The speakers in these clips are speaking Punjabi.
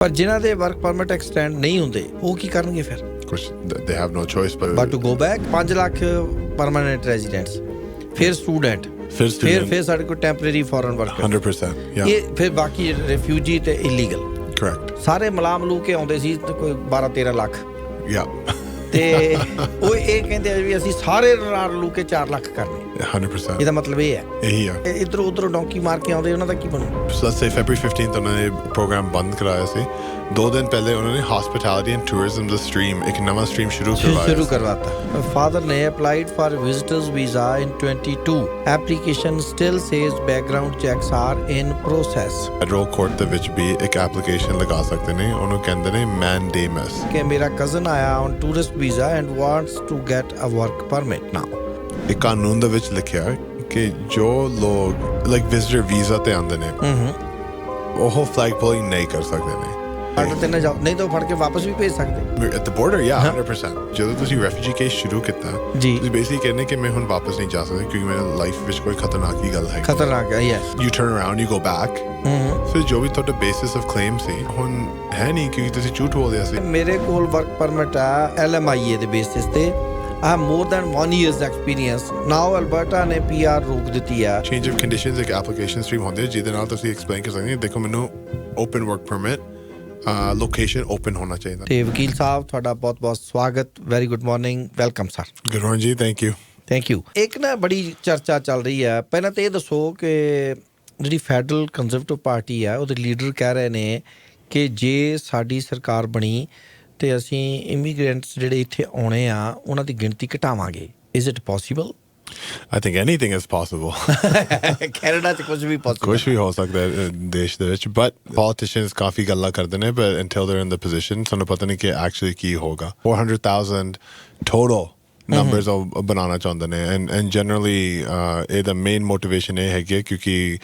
ਪਰ ਜਿਨ੍ਹਾਂ ਦੇ ਵਰਕ ਪਰਮਿਟ ਐਕਸਟੈਂਡ ਨਹੀਂ ਹੁੰਦੇ ਉਹ ਕੀ ਕਰਨਗੇ ਫਿਰ? They have no choice but to go back 5 lakh permanent residents, ਫਿਰ ਸਟੂਡੈਂਟ, ਫਿਰ ਸਾਡੇ ਕੋਲ ਟੈਂਪਰੇਰੀ ਫੋਰਨ ਵਰਕਰ 100%, ਇਹ ਫਿਰ ਬਾਕੀ ਰਿਫਿਊਜੀ ਤੇ ਇਲੀਗਲ, correct, ਸਾਰੇ ਮਲਾਮ ਲੂ ਕੇ ਆਉਂਦੇ ਸੀ ਤੇ ਕੋਈ 12-13 ਲੱਖ ਤੇ ਉਹ ਇਹ ਕਹਿੰਦੇ ਵੀ ਅਸੀਂ ਸਾਰੇ ਰਲ ਲੂ ਕੇ 4 ਲੱਖ ਕਰਨੇ 100%। ਇਹਦਾ ਮਤਲਬ ਇਹ ਹੈ ਇਹੀ ਆ, ਇੱਧਰੋਂ ਉੱਧਰੋਂ ਡੌਂਕੀ ਮਾਰ ਕੇ ਆਉਂਦੇ, ਉਹਨਾਂ ਦਾ ਕੀ ਬਣੂ? let's say February 15th ਉਹਨਾਂ ਨੇ ਪ੍ਰੋਗਰਾਮ ਬੰਦ ਕਰਾਇਆ ਸੀ। 2 ਦਿਨ ਪਹਿਲੇ ਉਹਨਾਂ ਨੇ hospitality and tourism ਦਾ ਸਟ੍ਰੀਮ, ਇੱਕ ਨਵਾਂ ਸਟ੍ਰੀਮ ਸ਼ੁਰੂ ਕਰਵਾਤਾ। ਫਾਦਰ ਨੇ applied for visitors visa in 22 application still says background checks are in process. Federal court ਦੇ ਵਿੱਚ ਵੀ ਇੱਕ ਐਪਲੀਕੇਸ਼ਨ ਲਗਾ ਸਕਦੇ ਨੇ, ਉਹਨੂੰ ਕਹਿੰਦੇ ਨੇ ਮੈਂਡੇਮਸ, ਕਿ ਮੇਰਾ ਕਜ਼ਨ ਆਇਆ on tourist visa and wants to get a work permit now. ਇਹ ਕਾਨੂੰਨ ਦੇ ਵਿੱਚ ਲਿਖਿਆ ਕਿ ਜੋ ਲੋਕ ਲਾਈਕ ਵਿਜ਼ਟਰ ਵੀਜ਼ਾ ਤੇ ਆਉਂਦੇ ਨੇ ਉਹ ਫਲੈਗ ਪੁਲਿੰਗ ਨਹੀਂ ਕਰ ਸਕਦੇ ਨੇ, ਨਹੀਂ ਤਾਂ ਫੜ ਕੇ ਵਾਪਸ ਵੀ ਭੇਜ ਸਕਦੇ at the border, 100%। ਜਦੋਂ ਤੁਸੀਂ ਰੈਫਿਊਜੀ ਕੇਸ ਸ਼ੁਰੂ ਕੀਤਾ ਤੁਸੀਂ ਬੇਸਿਕਲੀ ਕਹਿੰਦੇ ਕਿ ਮੈਂ ਹੁਣ ਵਾਪਸ ਨਹੀਂ ਜਾ ਸਕਦਾ ਕਿਉਂਕਿ ਮੇਰੇ ਲਾਈਫ ਵਿੱਚ ਕੋਈ ਖਤਰਨਾਕ ਹੀ ਗੱਲ ਹੈ, ਖਤਰਨਾਕ ਹੈ। Yes, U turn around, you go back, ਫਿਰ ਜੋ ਵੀ ਤੁਹਾਡਾ ਬੇਸਿਸ ਆਫ ਕਲੇਮ ਸੀ ਹੁਣ ਹੈ ਨਹੀਂ ਕਿਉਂਕਿ ਤੁਸੀਂ ਝੂਠ ਬੋਲਿਆ ਸੀ। ਮੇਰੇ ਕੋਲ ਵਰਕ ਪਰਮਿਟ ਆ LMIA ਦੇ ਬੇਸਿਸ ਤੇ। I have more than 1 year's experience. Now Alberta ਨੇ PR ਰੋਕ ਦਿੱਤੀ ਆ। ਚੇਂਜ ਆਫ ਕੰਡੀਸ਼ਨਸ ਇੱਕ ਐਪਲੀਕੇਸ਼ਨ ਸਟ੍ਰੀਮ ਹੁੰਦੀ ਹੈ ਜਿਹਦੇ ਨਾਲ ਤੁਸੀਂ ਐਕਸਪਲੇਨ ਕਰ ਸਕਦੇ ਹੋ, ਦੇਖੋ ਮੈਨੂੰ open work permit, location open ਹੋਣਾ ਚਾਹੀਦਾ। ਤੇ ਵਕੀਲ ਸਾਹਿਬ ਤੁਹਾਡਾ ਬਹੁਤ-ਬਹੁਤ ਸਵਾਗਤ, very good morning, welcome sir. Good morning ਜੀ, ਥੈਂਕ ਯੂ। ਇੱਕ ਨਾ ਬੜੀ ਚਰਚਾ ਚੱਲ ਰਹੀ ਹੈ, ਪਹਿਲਾਂ ਤਾਂ ਇਹ ਦੱਸੋ ਕਿ ਜਿਹੜੀ ਫੈਡਰਲ ਕੰਜ਼ਰਵੇਟਿਵ ਪਾਰਟੀ ਆ ਉਹਦੇ ਲੀਡਰ ਕਹਿ ਰਹੇ ਨੇ ਕਿ ਜੇ ਸਾਡੀ ਸਰਕਾਰ ਬਣੀ ਤੇ ਅਸੀਂ ਇਮੀਗ੍ਰੈਂਟਸ ਜਿਹੜੇ ਇੱਥੇ ਆਉਣੇ ਆ ਉਹਨਾਂ ਦੀ ਗਿਣਤੀ ਘਟਾਵਾਂਗੇ। Is it possible? I think anything is possible. Canada 'ਚ ਕੁਝ ਵੀ ਹੋ ਸਕਦਾ ਹੈ ਦੇਸ਼ ਦੇ ਵਿੱਚ, but politicians ਕਾਫੀ ਗੱਲਾਂ ਕਰਦੇ ਨੇ, but until they're in the position ਸਾਨੂੰ ਪਤਾ ਨਹੀਂ ਕਿ actually ਕੀ ਹੋਗਾ। 400,000 total numbers ਉਹ ਬਣਾਉਣਾ ਚਾਹੁੰਦੇ ਨੇ and generally ਇਹਦਾ ਮੇਨ ਮੋਟੀਵੇਸ਼ਨ ਇਹ ਹੈਗੀ ਹੈ ਕਿਉਂਕਿ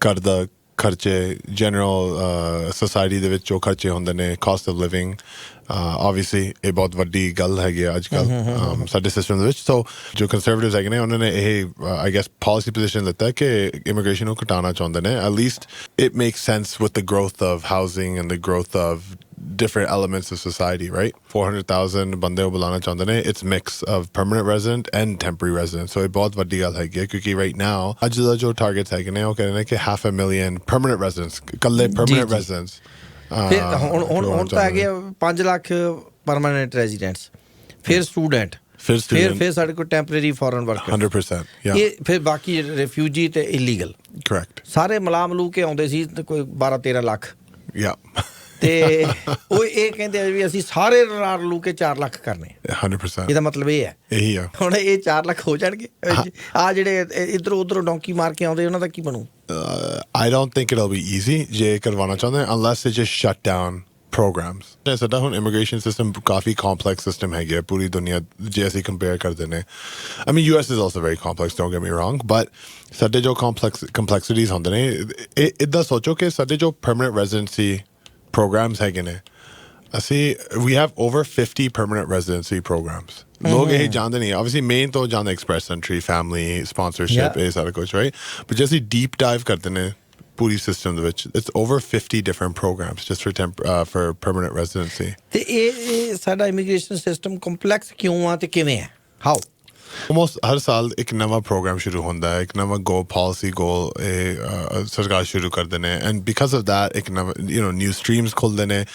ਘਰ ਦਾ ਖਰਚੇ, ਜਨਰਲ ਸੋਸਾਇਟੀ ਦੇ ਵਿੱਚ ਜੋ ਖਰਚੇ ਹੁੰਦੇ ਨੇ, ਕਾਸਟ ਆਫ ਲਿਵਿੰਗ, obviously ਇਹ ਬਹੁਤ ਵੱਡੀ ਗੱਲ ਹੈਗੀ ਆ ਅੱਜ ਕੱਲ੍ਹ ਸਾਡੇ ਸਿਸਟਮ ਦੇ ਵਿੱਚ। ਸੋ ਜੋ ਕੰਜ਼ਰਵੇਟਿਵਸ ਹੈਗੇ ਨੇ ਉਹਨਾਂ ਨੇ ਇਹ ਆਈ ਗੈਸ ਪਾਲਿਸੀ ਪੋਜੀਸ਼ਨ ਲਿੱਤਾ ਕਿ ਇਮੀਗ੍ਰੇਸ਼ਨ ਨੂੰ ਘਟਾਉਣਾ ਚਾਹੁੰਦੇ ਨੇ। At least it makes sense with the growth of housing and the growth of different elements of society, right? 400,000 ਬੰਦੇ ਉਹ ਬੁਲਾਉਣਾ ਚਾਹੁੰਦੇ ਨੇ। It's mix of permanent resident and temporary resident. So ਇਹ ਬਹੁਤ ਵੱਡੀ ਗੱਲ ਹੈਗੀ ਹੈ ਕਿਉਂਕਿ right now ਅੱਜ ਦਾ ਜੋ targets ਹੈਗੇ ਨੇ ਉਹ ਕਹਿੰਦੇ ਨੇ ਕਿ 500,000 permanent residents, ਇਕੱਲੇ permanent residents। ਹੁਣ ਤਾਂ ਹੈਗੇ 5 ਲੱਖ ਪਰਮਾਨੈਂਟ ਰੈਜ਼ੀਡੈਂਟਸ, ਫਿਰ ਸਟੂਡੈਂਟ, ਫਿਰ ਸਾਡੇ ਕੋਲ ਟੈਂਪਰੇਰੀ ਫੋਰਨ ਵਰਕਰ 100%, ਇਹ ਫਿਰ ਬਾਕੀ ਰਿਫਿਊਜੀ ਤੇ ਇਲੀਗਲ, correct, ਸਾਰੇ ਮਲਾਮ ਲੂ ਕੇ ਆਉਂਦੇ ਸੀ ਤੇ ਕੋਈ 12-13 ਲੱਖ ਤੇ ਉਹ ਇਹ ਕਹਿੰਦੇ ਵੀ ਅਸੀਂ ਸਾਰੇ ਰਲ ਲੂ ਕੇ 4 ਲੱਖ ਕਰਨੇ 100%। ਇਹਦਾ ਮਤਲਬ ਇਹ ਹੈ ਇਹੀ ਆ, ਹੁਣ ਇਹ 4 ਲੱਖ ਹੋ ਜਾਣਗੇ। ਆ ਜਿਹੜੇ ਇੱਧਰੋਂ ਉੱਧਰੋਂ ਡੌਂਕੀ ਮਾਰ ਕੇ ਆਉਂਦੇ ਉਹਨਾਂ ਦਾ ਕੀ ਬਣੂ? I don't think it'll be easy ਜੇ ਕਰਵਾਉਣਾ ਚਾਹੁੰਦੇ unless they just shut down programs। ਸਾਡਾ ਹੁਣ ਇਮੀਗ੍ਰੇਸ਼ਨ ਸਿਸਟਮ ਕਾਫੀ ਕੰਪਲੈਕਸ ਸਿਸਟਮ ਹੈਗਾ ਪੂਰੀ ਦੁਨੀਆ ਜੇ ਅਸੀਂ ਕੰਪੇਅਰ ਕਰਦੇ ਨੇ। I mean US is also very complex, don't get me wrong, but ਸਾਡੇ ਜੋ ਕੰਪਲੈਕਸਿਟੀਜ਼ ਹੁੰਦੇ ਨੇ ਇੱਦਾਂ ਸੋਚੋ ਕਿ ਸਾਡੇ ਜੋ ਪਰਮਾਨੈਂਟ ਰੈਜ਼ੀਡੈਂਸੀ programs ਹੈਗੇ ਨੇ, ਅਸੀਂ we have over 50 permanent residency programs। ਲੋਕ ਇਹ ਜਾਣਦੇ ਨਹੀਂ, obviously ਮੇਨ ਤੋਂ ਜਾਣਦੇ express entry, family sponsorship, ਇਹ ਸਾਰਾ ਕੁਝ, right? but ਜੇ ਅਸੀਂ deep dive ਕਰਦੇ ਨੇ ਪੂਰੀ ਸਿਸਟਮ ਦੇ ਵਿੱਚ it's over 50 different programs just for permanent residency। ਤੇ ਇਹ ਸਾਡਾ ਇਮੀਗ੍ਰੇਸ਼ਨ ਸਿਸਟਮ ਕੰਪਲੈਕਸ ਕਿਉਂ ਆ ਤੇ ਕਿਵੇਂ ਹੈ? how? Almost ਹਰ ਸਾਲ ਇੱਕ ਨਵਾਂ ਪ੍ਰੋਗਰਾਮ ਸ਼ੁਰੂ ਹੁੰਦਾ ਹੈ, ਇੱਕ ਨਵਾਂ ਪਾਲਿਸੀ ਗੋਲ ਸਰਕਾਰ ਸ਼ੁਰੂ ਕਰਦੇ ਨੇ and because of that ਇੱਕ ਨਵਾਂ new streams ਖੁੱਲ੍ਹਦੇ ਨੇ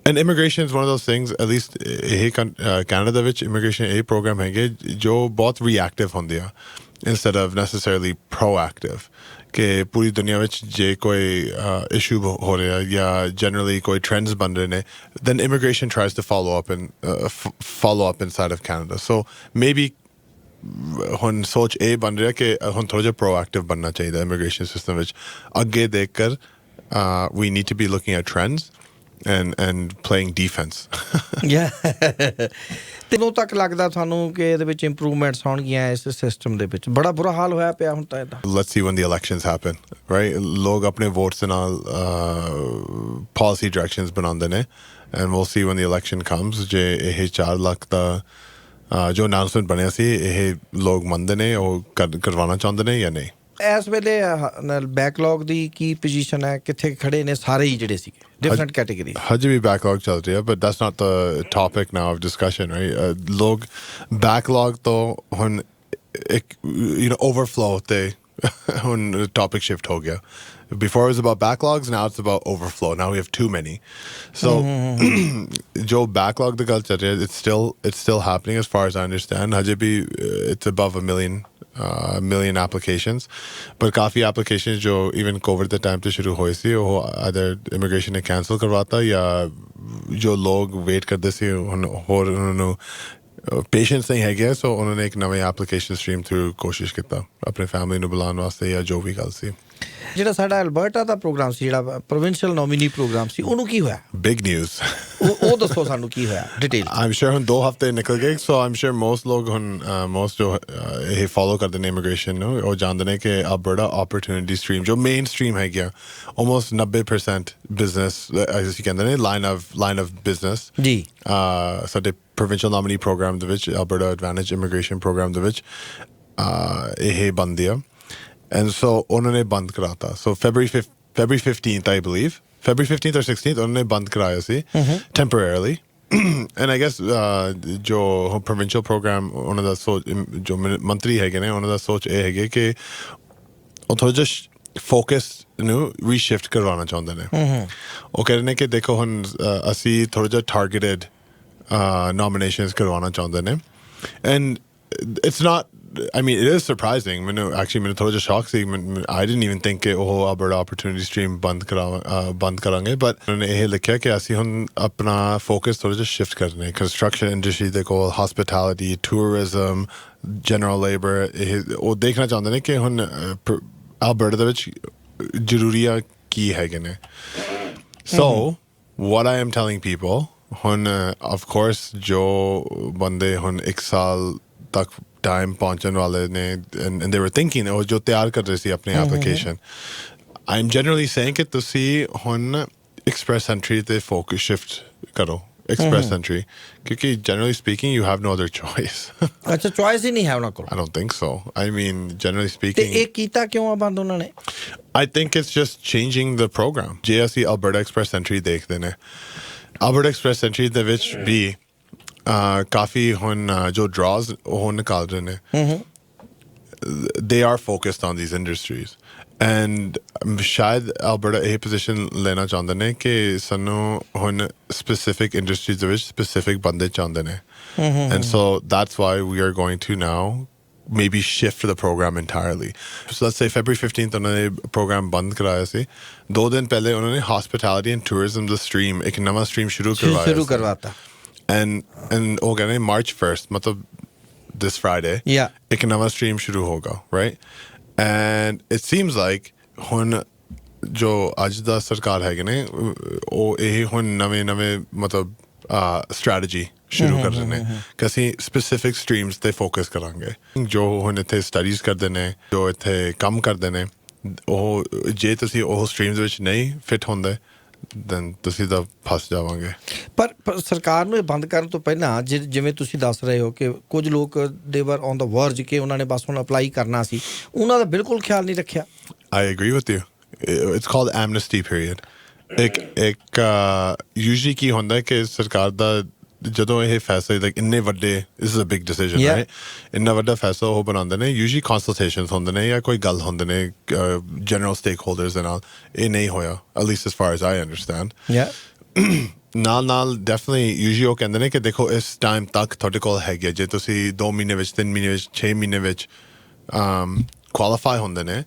and immigration is one of those things, at least ਇਹ ਕੈਨੇਡਾ ਵਿੱਚ immigration ਇਹ ਪ੍ਰੋਗਰਾਮ ਹੈਗੇ ਜੋ ਬਹੁਤ reactive ਹੁੰਦੇ ਆ instead of necessarily proactive। ਕਿ ਪੂਰੀ ਦੁਨੀਆ ਵਿੱਚ ਜੇ ਕੋਈ ਇਸ਼ੂ ਹੋ ਰਿਹਾ ਜਾਂ ਜਨਰਲੀ ਕੋਈ ਟ੍ਰੈਂਡਸ ਬਣ ਰਹੇ ਨੇ then immigration tries to follow up inside of Canada। so maybe ਹੁਣ ਸੋਚ ਇਹ ਬਣ ਰਿਹਾ ਕਿ ਹੁਣ ਥੋੜ੍ਹਾ ਜਿਹਾ ਪ੍ਰੋਐਕਟਿਵ ਬਣਨਾ ਚਾਹੀਦਾ ਇਮੀਗ੍ਰੇਸ਼ਨ ਸਿਸਟਮ ਵਿੱਚ ਅੱਗੇ ਦੇਖ ਕਰ। we need to be looking at trends and playing defense। ਤੈਨੂੰ ਤੱਕ ਲੱਗਦਾ ਤੁਹਾਨੂੰ ਕਿ ਇਹਦੇ ਵਿੱਚ ਇੰਪਰੂਵਮੈਂਟਸ ਹੋਣਗੀਆਂ ਇਸ ਸਿਸਟਮ ਦੇ ਵਿੱਚ? ਬੜਾ ਬੁਰਾ ਹਾਲ ਹੋਇਆ ਪਿਆ ਹੁਣ ਤਾਂ ਇਹਦਾ। let's see when the elections happen, right? ਲੋਕ ਆਪਣੇ ਵੋਟਸ ਨਾਲ policy directions ਬਣਾਉਂਦੇ ਨੇ and we'll see when the election comes ਜੇ ਇਹ 4 ਲੱਖ ਦਾ ਜੋ ਅਨਾਊਂਸਮੈਂਟ ਬਣਿਆ ਸੀ ਇਹ ਲੋਕ ਮੰਨਦੇ ਨੇ ਉਹ ਕਰਵਾਉਣਾ ਚਾਹੁੰਦੇ ਨੇ ਜਾਂ ਨਹੀਂ। ਇਸ ਵੇਲੇ ਬੈਕਲੌਗ ਦੀ ਕੀ ਪੋਜੀਸ਼ਨ ਹੈ ਕਿੱਥੇ ਖੜੇ ਨੇ ਸਾਰੇ ਹੀ ਜਿਹੜੇ ਸੀਗੇ ਡਿਫਰੈਂਟ ਕੈਟੇਗਰੀ ਹਜੇ ਵੀ backlog ਚੱਲ ਰਹੀ ਹੈ but that's not the topic now of discussion right ਲੋਕ backlog ਤੋਂ ਹੁਣ ਇੱਕ overflow ਤੇ ਹੁਣ topic shift ਹੋ ਗਿਆ before it was about backlogs now it's about overflow now we have too many so jo backlog the gal chal raha it's still happening as far as I understand hajay bhi it's above a million applications but kafi applications jo even covid the time to shuru hoye si oh either immigration ne cancel karwata ya jo log wait karde si hun hor unnu patience नहीं है गया सो उन्होंने एक नवे एप्लीकेशन स्ट्रीम थ्रू कोशिश किया अपने फैमिली ਨੂੰ ਬੁਲਾਉਣ ਵਾਸਤੇ ਜਾਂ ਜੋ ਵੀ ਗੱਲ ਸੀ ਜਿਹੜਾ ਸਾਡਾ ਅਲਬਰਟਾ ਦਾ ਪ੍ਰੋਗਰਾਮ ਸੀ ਜਿਹੜਾ ਪ੍ਰੋਵਿੰਸ਼ੀਅਲ ਨੋਮੀਨੀ ਪ੍ਰੋਗਰਾਮ ਸੀ ਉਹਨੂੰ ਕੀ ਹੋਇਆ ਬਿਗ ਨਿਊਜ਼ ਉਹ ਦੱਸੋ ਸਾਨੂੰ ਕੀ ਹੋਇਆ ਡਿਟੇਲ ਆਮ ਸ਼ੋਰ ਹੁਣ 2 ਹਫ਼ਤੇ ਨਿਕਲ ਗਏ ਸੋ ਆਮ ਸ਼ੋਰ ਮੋਸਟ ਲੋਕ ਹੁਣ ਮੋਸਟ ਜੋ ਇਹ ਫੋਲੋ ਕਰਦੇ ਨੇ ਇਮੀਗ੍ਰੇਸ਼ਨ ਨੂੰ ਉਹ ਜਾਣਦੇ ਨੇ ਕਿ ਅਲਬਰਟਾ ਓਪਰਚੁਨਿਟੀ ਸਟਰੀਮ ਜੋ ਮੇਨ ਸਟਰੀਮ ਹੈ ਗਿਆ ਆਲਮੋਸਟ 90% ਬਿਜ਼ਨਸ ਅਸੀਂ ਕਹਿੰਦੇ ਨੇ ਲਾਈਨ ਆਫ ਬਿਜ਼ਨਸ ਜੀ ਸਾਡੇ provincial nominee program ਦੇ ਵਿੱਚ Alberta Advantage Immigration Program ਦੇ ਵਿੱਚ ਇਹ ਬੰਦ ਹੈ and so ਉਹਨਾਂ ਨੇ ਬੰਦ ਕਰਾਤਾ so February 15th I believe February 15th or 16th ਉਹਨਾਂ ਨੇ ਬੰਦ ਕਰਾਇਆ ਸੀ temporarily and I guess ਜੋ provincial program ਉਹਨਾਂ ਦਾ ਸੋਚ ਜੋ ਮੰਤਰੀ ਹੈਗੇ ਨੇ ਉਹਨਾਂ ਦਾ ਸੋਚ ਇਹ ਹੈਗੇ ਕਿ ਉਹ ਥੋੜਾ ਜਿਹਾ ਫੋਕਸ ਨੂੰ ਰੀਸ਼ਿਫਟ ਕਰਵਾਉਣਾ ਚਾਹੁੰਦੇ ਨੇ ਉਹ ਕਹਿੰਦੇ ਨੇ ਕਿ ਦੇਖੋ ਹੁਣ ਅਸੀਂ ਥੋੜਾ ਜਿਹਾ ਟਾਰਗੇਟਡ nominations ਕਰਵਾਉਣਾ ਚਾਹੁੰਦੇ ਨੇ and it's not I mean it is surprising ਮੈਨੂੰ ਥੋੜਾ ਜਿਹਾ ਸ਼ੌਕ ਸੀ I didn't even think ਕਿ ਉਹ Alberta opportunity stream ਬੰਦ ਕਰਾਂਗੇ but ਉਹਨੇ ਇਹ ਲਿਖਿਆ ਕਿ ਅਸੀਂ ਹੁਣ ਆਪਣਾ ਫੋਕਸ ਥੋੜਾ ਜਿਹਾ ਸ਼ਿਫਟ ਕਰਨੇ ਕੰਸਟਰਕਸ਼ਨ ਇੰਡਸਟਰੀ ਦੇ ਕੋਲ hospitality tourism general labor ਉਹ ਦੇਖਣਾ ਚਾਹੁੰਦੇ ਨੇ ਕਿ ਹੁਣ Alberta ਦੇ ਵਿੱਚ ਜ਼ਰੂਰੀਆਂ ਕੀ ਹੈਗੇ ਨੇ so what I am telling people ਹੁਣ of course ਜੋ ਬੰਦੇ ਹੁਣ 1 ਸਾਲ ਤੱਕ ਟਾਈਮ ਪਹੁੰਚਣ ਵਾਲੇ ਨੇ and they were thinking ਉਹ ਜੋ ਤਿਆਰ ਕਰ ਰਹੇ ਸੀ ਆਪਣੀ ਐਪਲੀਕੇਸ਼ਨ I'm generally saying ਕਿ ਤੁਸੀਂ ਹੁਣ express entry ਤੇ focus shift ਕਰੋ express entry ਕਿਉਂਕਿ generally speaking you have no other choice ਅੱਛਾ choice ਹੀ ਨਹੀਂ ਹੈ ਉਹਨਾਂ ਕੋਲ I don't think so I mean generally speaking ਤੇ ਇਹ ਕੀਤਾ ਕਿਉਂ ਆ ਬੰਦ ਉਹਨਾਂ ਨੇ I think it's just changing the program ਜੇ ਅਸੀਂ Alberta express entry ਦੇਖਦੇ ਨੇ Alberta express entry ਦੇ ਵਿੱਚ ਵੀ ਕਾਫੀ ਹੁਣ ਜੋ draws ਉਹ ਨਿਕਾਲ ਰਹੇ ਨੇ they are focused on these industries and ਸ਼ਾਇਦ Alberta ਇਹ position ਲੈਣਾ ਚਾਹੁੰਦੇ ਨੇ ਕਿ ਸਾਨੂੰ ਹੁਣ specific industries ਦੇ ਵਿੱਚ specific ਬੰਦੇ ਚਾਹੁੰਦੇ ਨੇ and so that's why we are going to now maybe shift the program entirely. So let's say February 15th ਉਹਨਾਂ ਨੇ program ਬੰਦ ਕਰਾਇਆ ਸੀ 2 ਦਿਨ ਪਹਿਲੇ ਉਹਨਾਂ ਨੇ hospitality and tourism the stream ਇੱਕ ਨਵਾਂ stream ਸ਼ੁਰੂ ਕਰਵਾਤਾ and ਉਹ ਕਹਿੰਦੇ March 1st ਮਤਲਬ this Friday ਇੱਕ ਨਵਾਂ stream ਸ਼ੁਰੂ ਹੋਗਾ right and it seems like ਹੁਣ ਜੋ ਅੱਜ ਦਾ ਸਰਕਾਰ ਹੈਗੇ ਨੇ ਉਹ ਇਹ ਹੁਣ ਨਵੇਂ ਮਤਲਬ strategy ਸ਼ੁਰੂ ਕਰ ਰਹੇ ਨੇ ਕਿ ਅਸੀਂ ਸਪੈਸਿਫਿਕ ਸਟਰੀਮਸ ਤੇ ਫੋਕਸ ਕਰਾਂਗੇ ਜੋ ਹੁਣ ਇੱਥੇ ਸਟੱਡੀਜ਼ ਕਰਦੇ ਨੇ ਜੋ ਇੱਥੇ ਕੰਮ ਕਰਦੇ ਨੇ ਉਹ ਜੇ ਤੁਸੀਂ ਉਹ ਸਟਰੀਮਸ ਵਿੱਚ ਨਹੀਂ ਫਿਟ ਹੁੰਦੇ then ਤੁਸੀਂ ਤਾਂ ਫਸ ਜਾਵਾਂਗੇ ਪਰ ਸਰਕਾਰ ਨੂੰ ਇਹ ਬੰਦ ਕਰਨ ਤੋਂ ਪਹਿਲਾਂ ਜਿਵੇਂ ਤੁਸੀਂ ਦੱਸ ਰਹੇ ਹੋ ਕਿ ਕੁਝ ਲੋਕ ਦੇ ਵਰ ਔਨ ਦਾ ਵਰਜ ਕਿ ਉਹਨਾਂ ਨੇ ਬਸ ਹੁਣ ਅਪਲਾਈ ਕਰਨਾ ਸੀ ਉਹਨਾਂ ਦਾ ਬਿਲਕੁਲ ਖਿਆਲ ਨਹੀਂ ਰੱਖਿਆ I agree with you it's called amnesty period ਇੱਕ usually ਕੀ ਹੁੰਦਾ ਕਿ ਸਰਕਾਰ ਦਾ ਜਦੋਂ ਇਹ ਫੈਸਲੇ ਲਾਈਕ ਇੰਨੇ ਵੱਡੇ this is a big decision right ਇੰਨਾ ਵੱਡਾ ਫੈਸਲਾ ਉਹ ਬਣਾਉਂਦੇ ਨੇ usually consultations ਹੁੰਦੇ ਨੇ ਜਾਂ ਕੋਈ ਗੱਲ ਹੁੰਦੇ ਨੇ general stakeholders ਦੇ ਨਾਲ ਇਹ ਨਹੀਂ ਹੋਇਆ at least as far as I understand ਨਾਲ definitely usually ਉਹ ਕਹਿੰਦੇ ਨੇ ਕਿ ਦੇਖੋ ਇਸ ਟਾਈਮ ਤੱਕ ਤੁਹਾਡੇ ਕੋਲ ਹੈਗੇ ਜੇ ਤੁਸੀਂ 2 ਮਹੀਨੇ ਵਿੱਚ 3 ਮਹੀਨੇ ਵਿੱਚ 6 ਮਹੀਨੇ ਵਿੱਚ qualify ਹੁੰਦੇ ਨੇ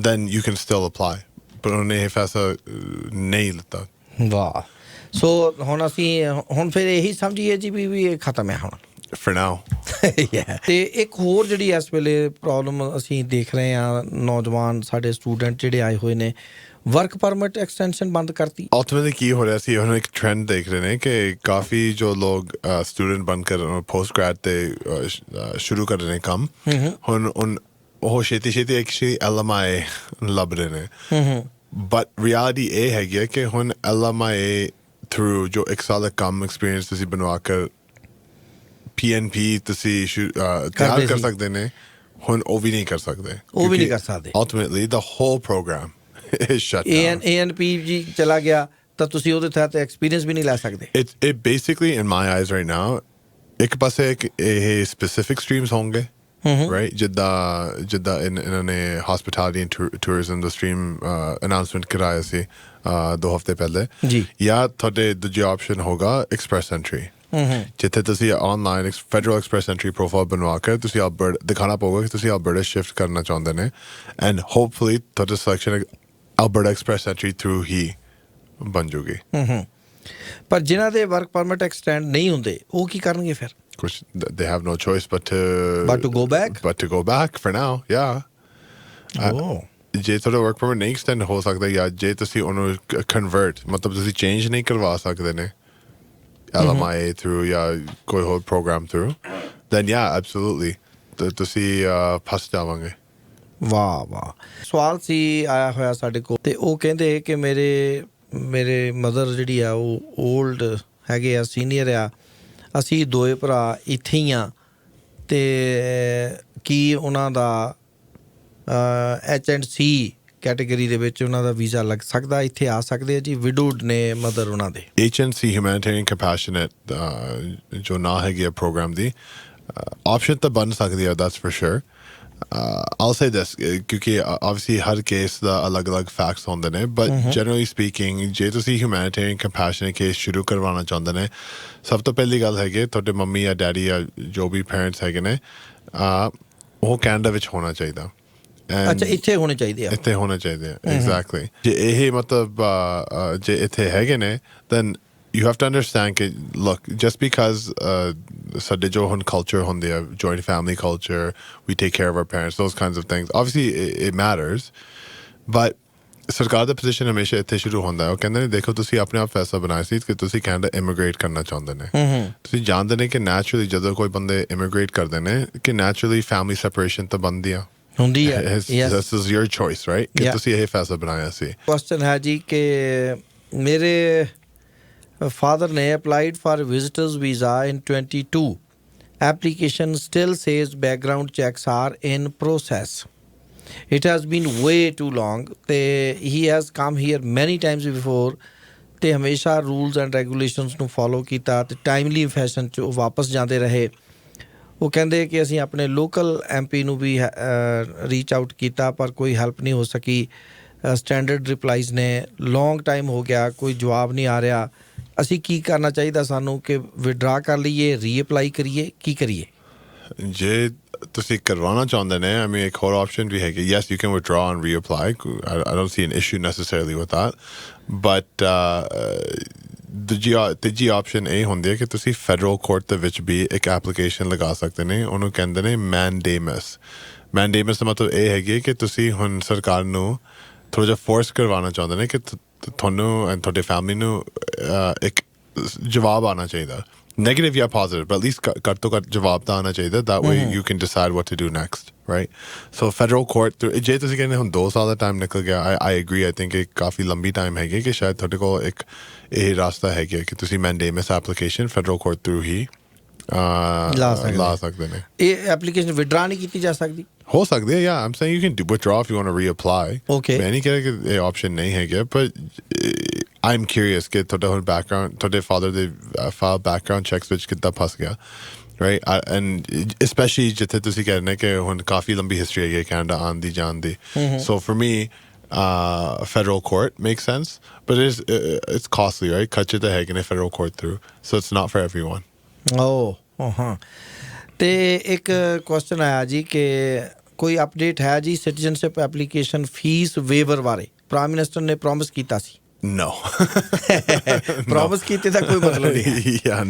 then you can still apply ਪਰ ਉਹਨੇ ਇਹ ਫੈਸਲਾ ਨਹੀਂ ਲਿੱਤਾ ਵਾਹ ਸੋ ਹੁਣ ਅਸੀਂ ਹੁਣ ਫਿਰ ਇਹੀ ਸਮਝੀਏ ਜੀ ਵੀ ਇਹ ਖਤਮ ਹੈ ਹੁਣ for now ਤੇ ਇੱਕ ਹੋਰ ਜਿਹੜੀ ਇਸ ਵੇਲੇ ਪ੍ਰੋਬਲਮ ਅਸੀਂ ਦੇਖ ਰਹੇ ਹਾਂ ਨੌਜਵਾਨ ਸਾਡੇ ਸਟੂਡੈਂਟ ਜਿਹੜੇ ਆਏ ਹੋਏ ਨੇ ਵਰਕ ਪਰਮਿਟ ਐਕਸਟੈਂਸ਼ਨ ਬੰਦ ਕਰਤੀ ਅਲਟੀਮੇਟਲੀ ਕੀ ਹੋ ਰਿਹਾ ਸੀ ਹੁਣ ਇੱਕ ਟ੍ਰੈਂਡ ਦੇਖ ਰਹੇ ਨੇ ਕਿ ਕਾਫੀ ਜੋ ਲੋਕ ਸਟੂਡੈਂਟ ਬੰਦ ਕਰ ਪੋਸਟ ਗ੍ਰੈਡ ਤੇ ਸ਼ੁਰੂ ਕਰ ਰਹੇ ਨੇ ਕੰਮ ਹੁਣ ਉਹ ਛੇਤੀ ਐਕਚੁਅਲੀ LMI ਲੱਭ ਰਹੇ ਨੇ ਬਟ ਰਿਐਲਿਟੀ ਇਹ ਹੈਗੀ ਕਿ ਹੁਣ LMI ਥਰੂ ਜੋ ਇੱਕ ਸਾਲ ਦਾ ਕੰਮ ਐਕਸਪੀਰੀਅੰਸ ਤੁਸੀਂ ਬਣਵਾ ਕਰ PNP ਤੁਸੀਂ ਤਿਆਰ ਕਰ ਸਕਦੇ ਨੇ ਹੁਣ ਉਹ ਵੀ ਨਹੀਂ ਕਰ ਸਕਦੇ ultimately the whole program is shut down. ANP ਜੀ ਚਲਾ ਗਿਆ ਤਾਂ ਤੁਸੀਂ ਉਹਦੇ ਤਹਿਤ ਐਕਸਪੀਰੀਅੰਸ ਵੀ ਨਹੀਂ ਲੈ ਸਕਦੇ. It basically in my eyes right now ਇੱਕ ਪਾਸੇ ਇਹ specific streams ਹੋਣਗੇ right ਜਿੱਦਾਂ ਇਹਨਾਂ ਨੇ hospitality and tourism the stream announcement ਕਰਾਇਆ ਸੀ 2 ਹਫ਼ਤੇ ਪਹਿਲੇ ਜੀ ਜਾਂ ਤੁਹਾਡੇ ਦੂਜੀ ਆਪਸ਼ਨ ਹੋਗਾ express entry ਜਿੱਥੇ ਤੁਸੀਂ online federal express entry profile ਬਣਵਾ ਕੇ ਤੁਸੀਂ ਅਲਬਰਟਾ ਦਿਖਾਣਾ ਪਊਗਾ ਕਿ ਤੁਸੀਂ ਅਲਬਰਟਾ ਸ਼ਿਫਟ ਕਰਨਾ ਚਾਹੁੰਦੇ ਨੇ ਐਂਡ ਹੋਪਫੁਲੀ ਤੁਹਾਡਾ selection Alberta express entry through ਹੀ ਬਣ ਜੂਗੀ ਪਰ ਜਿਨ੍ਹਾਂ ਦੇ ਵਰਕ ਪਰਮਿਟ ਐਕਸਟੈਂਡ ਨਹੀਂ ਹੁੰਦੇ ਉਹ ਕੀ ਕਰਨਗੇ ਫਿਰ ਕੁਛ they have no choice but to go back for now ਜੇ ਤੁਹਾਡਾ ਵਰਕ ਪਰਮਿਟ ਨਹੀਂ ਐਕਸਟੈਂਡ ਹੋ ਸਕਦਾ ਜਾਂ ਜੇ ਤੁਸੀਂ ਉਹਨੂੰ ਕਨਵਰਟ ਮਤਲਬ ਤੁਸੀਂ ਚੇਂਜ ਨਹੀਂ ਕਰਵਾ ਸਕਦੇ ਨੇ LMIA through ਕੋਈ ਹੋਰ program through then yeah absolutely ਤੁਸੀਂ ਫਸ ਜਾਵਾਂਗੇ. ਵਾਹ ਸਵਾਲ ਸੀ ਆਇਆ ਹੋਇਆ ਸਾਡੇ ਕੋਲ ਤੇ ਉਹ ਕਹਿੰਦੇ ਕਿ ਮੇਰੇ ਮਦਰ ਜਿਹੜੀ ਆ ਉਹ ਓਲਡ ਹੈਗੇ ਆ ਸੀਨੀਅਰ ਆ ਅਸੀਂ ਦੋਏ ਭਰਾ ਇੱਥੇ ਹੀ ਆ ਤੇ ਕੀ ਉਹਨਾਂ ਦਾ H&C ਕੈਟੇਗਰੀ ਦੇ ਵਿੱਚ ਉਹਨਾਂ ਦਾ ਵੀਜ਼ਾ ਲੱਗ ਸਕਦਾ ਇੱਥੇ ਆ ਸਕਦੇ ਆ ਜੀ ਵਿਡੋਡ ਨੇ ਮਦਰ ਉਹਨਾਂ ਦੇ H&C humanitarian compassionate ਜੋ ਨਾ ਹੈਗੀ ਆ ਪ੍ਰੋਗਰਾਮ ਦੀ ਆਪਸ਼ਨ ਤਾਂ ਬਣ ਸਕਦੀ ਆ that's for sure. I'll say this ਕਿਉਂਕਿ obviously ਹਰ ਕੇਸ ਦਾ ਅਲੱਗ-ਅਲੱਗ ਫੈਕਟਸ ਹੁੰਦੇ ਨੇ but generally speaking ਜੇ ਤੁਸੀਂ humanitarian compassionate ਕੇਸ ਸ਼ੁਰੂ ਕਰਵਾਉਣਾ ਚਾਹੁੰਦੇ ਨੇ ਸਭ ਤੋਂ ਪਹਿਲੀ ਗੱਲ ਹੈਗੀ ਤੁਹਾਡੇ ਮੰਮੀ ਜਾਂ ਡੈਡੀ ਜਾਂ ਜੋ ਵੀ ਪੇਰੈਂਟਸ ਹੈਗੇ ਨੇ ਉਹ ਕੈਨੇਡਾ ਵਿੱਚ ਹੋਣਾ ਚਾਹੀਦਾ. ਅੱਛਾ ਇੱਥੇ ਹੋਣੇ ਚਾਹੀਦੇ ਆ ਐਗਜ਼ੈਕਟਲੀ ਜੇ ਇਹ ਮਤਲਬ ਜੇ ਇੱਥੇ ਹੈਗੇ ਨੇ then you have to understand ਕਿ look just because ਸਾਡੇ ਜੋ ਹੁਣ culture ਹੁੰਦੇ ਆ joint family culture we take care of our parents those kinds of things obviously it matters but ਸਰਕਾਰ ਦਾ ਪੋਜੀਸ਼ਨ ਹਮੇਸ਼ਾ ਇੱਥੇ ਸ਼ੁਰੂ ਹੁੰਦਾ ਹੈ ਉਹ ਕਹਿੰਦੇ ਨੇ ਦੇਖੋ ਤੁਸੀਂ ਆਪਣੇ ਆਪ ਫੈਸਲਾ ਬਣਾਇਆ ਸੀ ਕਿ ਤੁਸੀਂ ਕੈਨੇਡਾ ਇਮੀਗ੍ਰੇਟ ਕਰਨਾ ਚਾਹੁੰਦੇ ਨੇ ਤੁਸੀਂ ਜਾਣਦੇ ਨੇ ਕਿ ਨੈਚੁਰਲੀ ਜਦੋਂ ਕੋਈ ਬੰਦੇ ਇਮੀਗ੍ਰੇਟ ਕਰਦੇ ਨੇ ਕਿ ਨੈਚੁਰਲੀ ਫੈਮਿਲੀ ਸੈਪਰੇਸ਼ਨ ਤਾਂ ਬਣਦੀ ਆ ਹੁੰਦੀ ਹੈ this is your choice right ਕਿ ਤੁਸੀਂ ਇਹ ਫੈਸਲਾ ਬਣਾਇਆ ਸੀ. ਕੁਐਸਚਨ ਹੈ ਜੀ ਕਿ ਮੇਰੇ father ne applied for visitors visa in 22 application still says background checks are in process. It has been way too long te he has come here many times before te hamesha rules and regulations nu follow kita te timely fashion ਚ ਵਾਪਸ ਜਾਂਦੇ ਰਹੇ. ਉਹ ਕਹਿੰਦੇ ਕਿ ਅਸੀਂ ਆਪਣੇ ਲੋਕਲ MP ਨੂੰ ਵੀ ਰੀਚ ਆਊਟ ਕੀਤਾ ਪਰ ਕੋਈ ਹੈਲਪ ਨਹੀਂ ਹੋ ਸਕੀ. ਸਟੈਂਡਰਡ ਰਿਪਲਾਈਜ਼ ਨੇ ਲੌਂਗ ਟਾਈਮ ਹੋ ਗਿਆ ਕੋਈ ਜਵਾਬ ਨਹੀਂ ਆ ਰਿਹਾ. ਅਸੀਂ ਕੀ ਕਰਨਾ ਚਾਹੀਦਾ ਸਾਨੂੰ ਕਿ ਵਿਡਰਾ ਕਰ ਲਈਏ ਰੀਅਪਲਾਈ ਕਰੀਏ ਕੀ ਕਰੀਏ ਜੇ ਤੁਸੀਂ ਕਰਵਾਉਣਾ ਚਾਹੁੰਦੇ ਨੇ I mean ਇੱਕ ਹੋਰ ਆਪਸ਼ਨ ਵੀ ਹੈਗੀ yes you can withdraw and reapply I don't see an issue necessarily with that but ਤੀਜੀ ਆਪਸ਼ਨ ਇਹ ਹੁੰਦੀ ਹੈ ਕਿ ਤੁਸੀਂ ਫੈਡਰਲ ਕੋਰਟ ਦੇ ਵਿੱਚ ਵੀ ਇੱਕ ਐਪਲੀਕੇਸ਼ਨ ਲਗਾ ਸਕਦੇ ਨੇ ਉਹਨੂੰ ਕਹਿੰਦੇ ਨੇ ਮੈਂਡੇਮਸ ਦਾ ਮਤਲਬ ਇਹ ਹੈਗੀ ਕਿ ਤੁਸੀਂ ਹੁਣ ਸਰਕਾਰ ਨੂੰ ਥੋੜ੍ਹਾ ਜਿਹਾ ਫੋਰਸ ਕਰਵਾਉਣਾ ਚਾਹੁੰਦੇ ਨੇ ਕਿ ਤੁਹਾਨੂੰ ਐਂਡ ਤੁਹਾਡੇ ਫੈਮਿਲੀ ਨੂੰ ਇੱਕ ਜਵਾਬ ਆਉਣਾ ਚਾਹੀਦਾ negative ਜਾਂ positive but at least ਘੱਟ ਤੋਂ ਘੱਟ ਜਵਾਬ ਤਾਂ ਆਉਣਾ ਚਾਹੀਦਾ that way you can decide what to do next right so federal court ਜੇ ਤੁਸੀਂ ਕਹਿੰਦੇ ਹੁਣ 2 ਸਾਲ ਦਾ ਟਾਈਮ ਨਿਕਲ ਗਿਆ I agree I think ਇਹ ਕਾਫੀ ਲੰਬੀ ਟਾਈਮ ਹੈਗੀ ਕਿ ਸ਼ਾਇਦ ਤੁਹਾਡੇ ਕੋਲ ਇੱਕ ਇਹ ਰਾਸਤਾ ਹੈਗਾ ਕਿ ਤੁਸੀਂ ਮੈਂਡੇਮਸ ਐਪਲੀਕੇਸ਼ਨ ਫੈਡਰਲ ਕੋਰਟ ਥਰੂ ਹੀ ਲਾ ਸਕਦੇ ਨੇ. ਇਹ ਐਪਲੀਕੇਸ਼ਨ ਵਿਡਰਾ ਨਹੀਂ ਕੀਤੀ ਜਾ ਸਕਦੀ ਹੋ ਸਕਦੀ ਹੈ yeah I'm saying you can withdraw if you want to reapply okay ਮੈਂ ਨਹੀਂ ਕਹਿ ਰਿਹਾ ਕਿ ਇਹ ਆਪਸ਼ਨ ਨਹੀਂ ਹੈਗਾ but I'm curious ਕਿ ਤੁਹਾਡਾ ਹੁਣ background ਤੁਹਾਡੇ father ਦੇ file background checks ਵਿੱਚ ਕਿੱਦਾਂ ਫਸ ਗਿਆ right and especially ਜਿੱਥੇ ਤੁਸੀਂ ਕਹਿ ਰਹੇ ਕਿ ਹੁਣ ਕਾਫੀ ਲੰਬੀ ਹਿਸਟਰੀ ਹੈਗੀ ਕੈਨੇਡਾ ਆਉਣ ਦੀ ਜਾਣ ਦੀ so for me federal court makes sense but it's costly right ਖਰਚੇ ਤਾਂ ਹੈਗੇ ਨੇ federal court through so it's not for everyone. ਹਾਂ ਤੇ ਇੱਕ ਕੁਐਸਚਨ ਆਇਆ ਜੀ ਕਿ ਕੋਈ ਅਪਡੇਟ ਹੈ ਜੀ ਸਿਟੀਜ਼ਨਸ਼ਿਪ ਐਪਲੀਕੇਸ਼ਨ ਫੀਸ ਵੇਵਰ ਬਾਰੇ ਪ੍ਰਾਈਮ ਮਿਨਿਸਟਰ ਨੇ ਪ੍ਰੋਮਿਸ ਕੀਤਾ ਸੀ No. Promise ਕੀਤੇ ਦਾ ਕੋਈ ਮਤਲਬ ਨਹੀਂ. Yeah,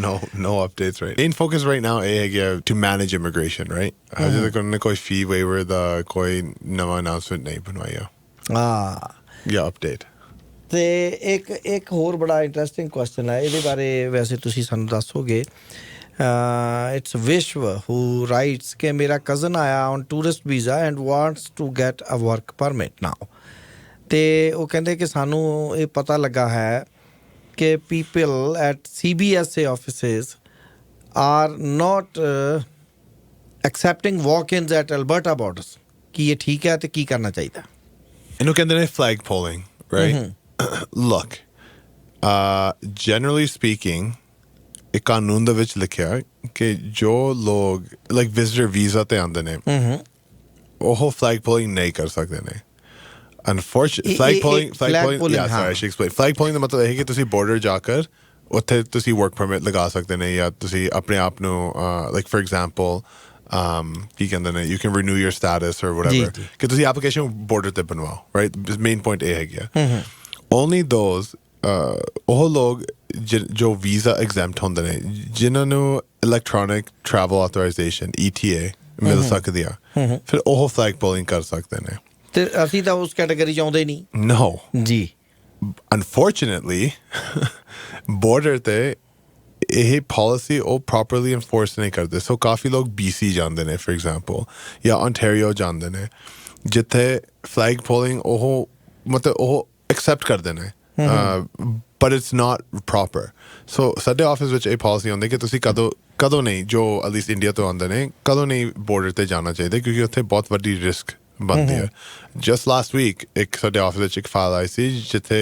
no updates right. Main focus right now is to manage immigration, right? ਹਜੇ ਤੱਕ ਉਹਨੇ ਕੋਈ fee waiver ਦਾ ਕੋਈ ਨਵਾਂ announcement ਨਹੀਂ ਬਣਵਾਇਆ. Yeah, update. ਤੇ ਇੱਕ ਹੋਰ ਬੜਾ ਇੰਟਰਸਟਿੰਗ ਕੁਐਸਚਨ ਹੈ ਇਹਦੇ ਬਾਰੇ ਵੈਸੇ ਤੁਸੀਂ ਸਾਨੂੰ ਦੱਸੋਗੇ. It's Vishwa who writes ਕਿ ਮੇਰਾ ਕਜ਼ਨ ਆਇਆ on tourist visa and wants to get a work permit now. ਤੇ ਉਹ ਕਹਿੰਦੇ ਕਿ ਸਾਨੂੰ ਇਹ ਪਤਾ ਲੱਗਾ ਹੈ ਕਿ people at CBSA offices are not accepting walk-ins at Alberta borders, ਕੀ ਇਹ ਠੀਕ ਹੈ ਤੇ ਕੀ ਕਰਨਾ ਚਾਹੀਦਾ? ਇਹਨੂੰ ਕਹਿੰਦੇ ਨੇ flag polling, right? Look, generally speaking, ਇਹ ਕਾਨੂੰਨ ਦੇ ਵਿੱਚ ਲਿਖਿਆ ਕਿ ਜੋ ਲੋਕ ਲਾਈਕ ਵਿਜ਼ਿਟਰ ਵੀਜ਼ਾ ਤੇ ਆਉਂਦੇ ਨੇ ਉਹ flag polling ਨਹੀਂ ਕਰ ਸਕਦੇ ਨੇ. Unfortunately, flag polling, yeah, sorry, I should explain. Flag polling ਦਾ ਮਤਲਬ ਇਹ ਹੈ ਕਿ ਤੁਸੀਂ border ਜਾ ਕਰ ਉੱਥੇ ਤੁਸੀਂ work permit ਲਗਾ ਸਕਦੇ ਨੇ ਜਾਂ ਤੁਸੀਂ ਆਪਣੇ ਆਪ ਨੂੰ like for example ਕੀ ਕਹਿੰਦੇ ਨੇ you can renew your status or whatever ਕਿ ਤੁਸੀਂ application border ਤੇ ਬਣਵਾਓ, right? Main point ਇਹ ਹੈਗਾ. Only those ਉਹ ਲੋਕ ਜੋ visa exempt ਹੁੰਦੇ ਨੇ ਜਿਨ੍ਹਾਂ ਨੂੰ electronic travel authorization ETA ਮਿਲ ਸਕਦੀ ਆ ਫਿਰ ਉਹ flag polling ਕਰ ਸਕਦੇ ਨੇ. ਤੇ ਅਸੀਂ ਤਾਂ ਉਸ ਕੈਟਾਗਰੀ 'ਚ ਆਉਂਦੇ ਨਹੀਂ. No. ਜੀ. Unfortunately, border ਤੇ ਇਹ policy ਉਹ properly enforce ਨਹੀਂ ਕਰਦੇ. So ਕਾਫੀ ਲੋਕ BC ਜਾਂਦੇ ਨੇ for example ਜਾਂ Ontario ਜਾਂਦੇ ਨੇ ਜਿੱਥੇ flag polling ਉਹ ਮਤਲਬ ਉਹ accept ਕਰਦੇ ਨੇ but it's not proper. So ਸਾਡੇ ਆਫਿਸ ਵਿੱਚ ਇਹ policy ਹੁੰਦੀ ਕਿ ਤੁਸੀਂ ਕਦੋਂ ਨਹੀਂ ਜੋ at least ਇੰਡੀਆ ਤੋਂ ਆਉਂਦੇ ਨੇ ਕਦੋਂ ਨਹੀਂ border ਤੇ ਜਾਣਾ ਚਾਹੀਦਾ ਕਿਉਂਕਿ ਉੱਥੇ ਬਹੁਤ ਵੱਡੀ risk ਬਣਦੀ ਹੈ. ਜਸਟ ਲਾਸਟ ਵੀਕ ਇੱਕ ਸਾਡੇ ਆਫਿਸ ਵਿੱਚ ਇੱਕ ਫਾਈਲ ਆਈ ਸੀ ਜਿੱਥੇ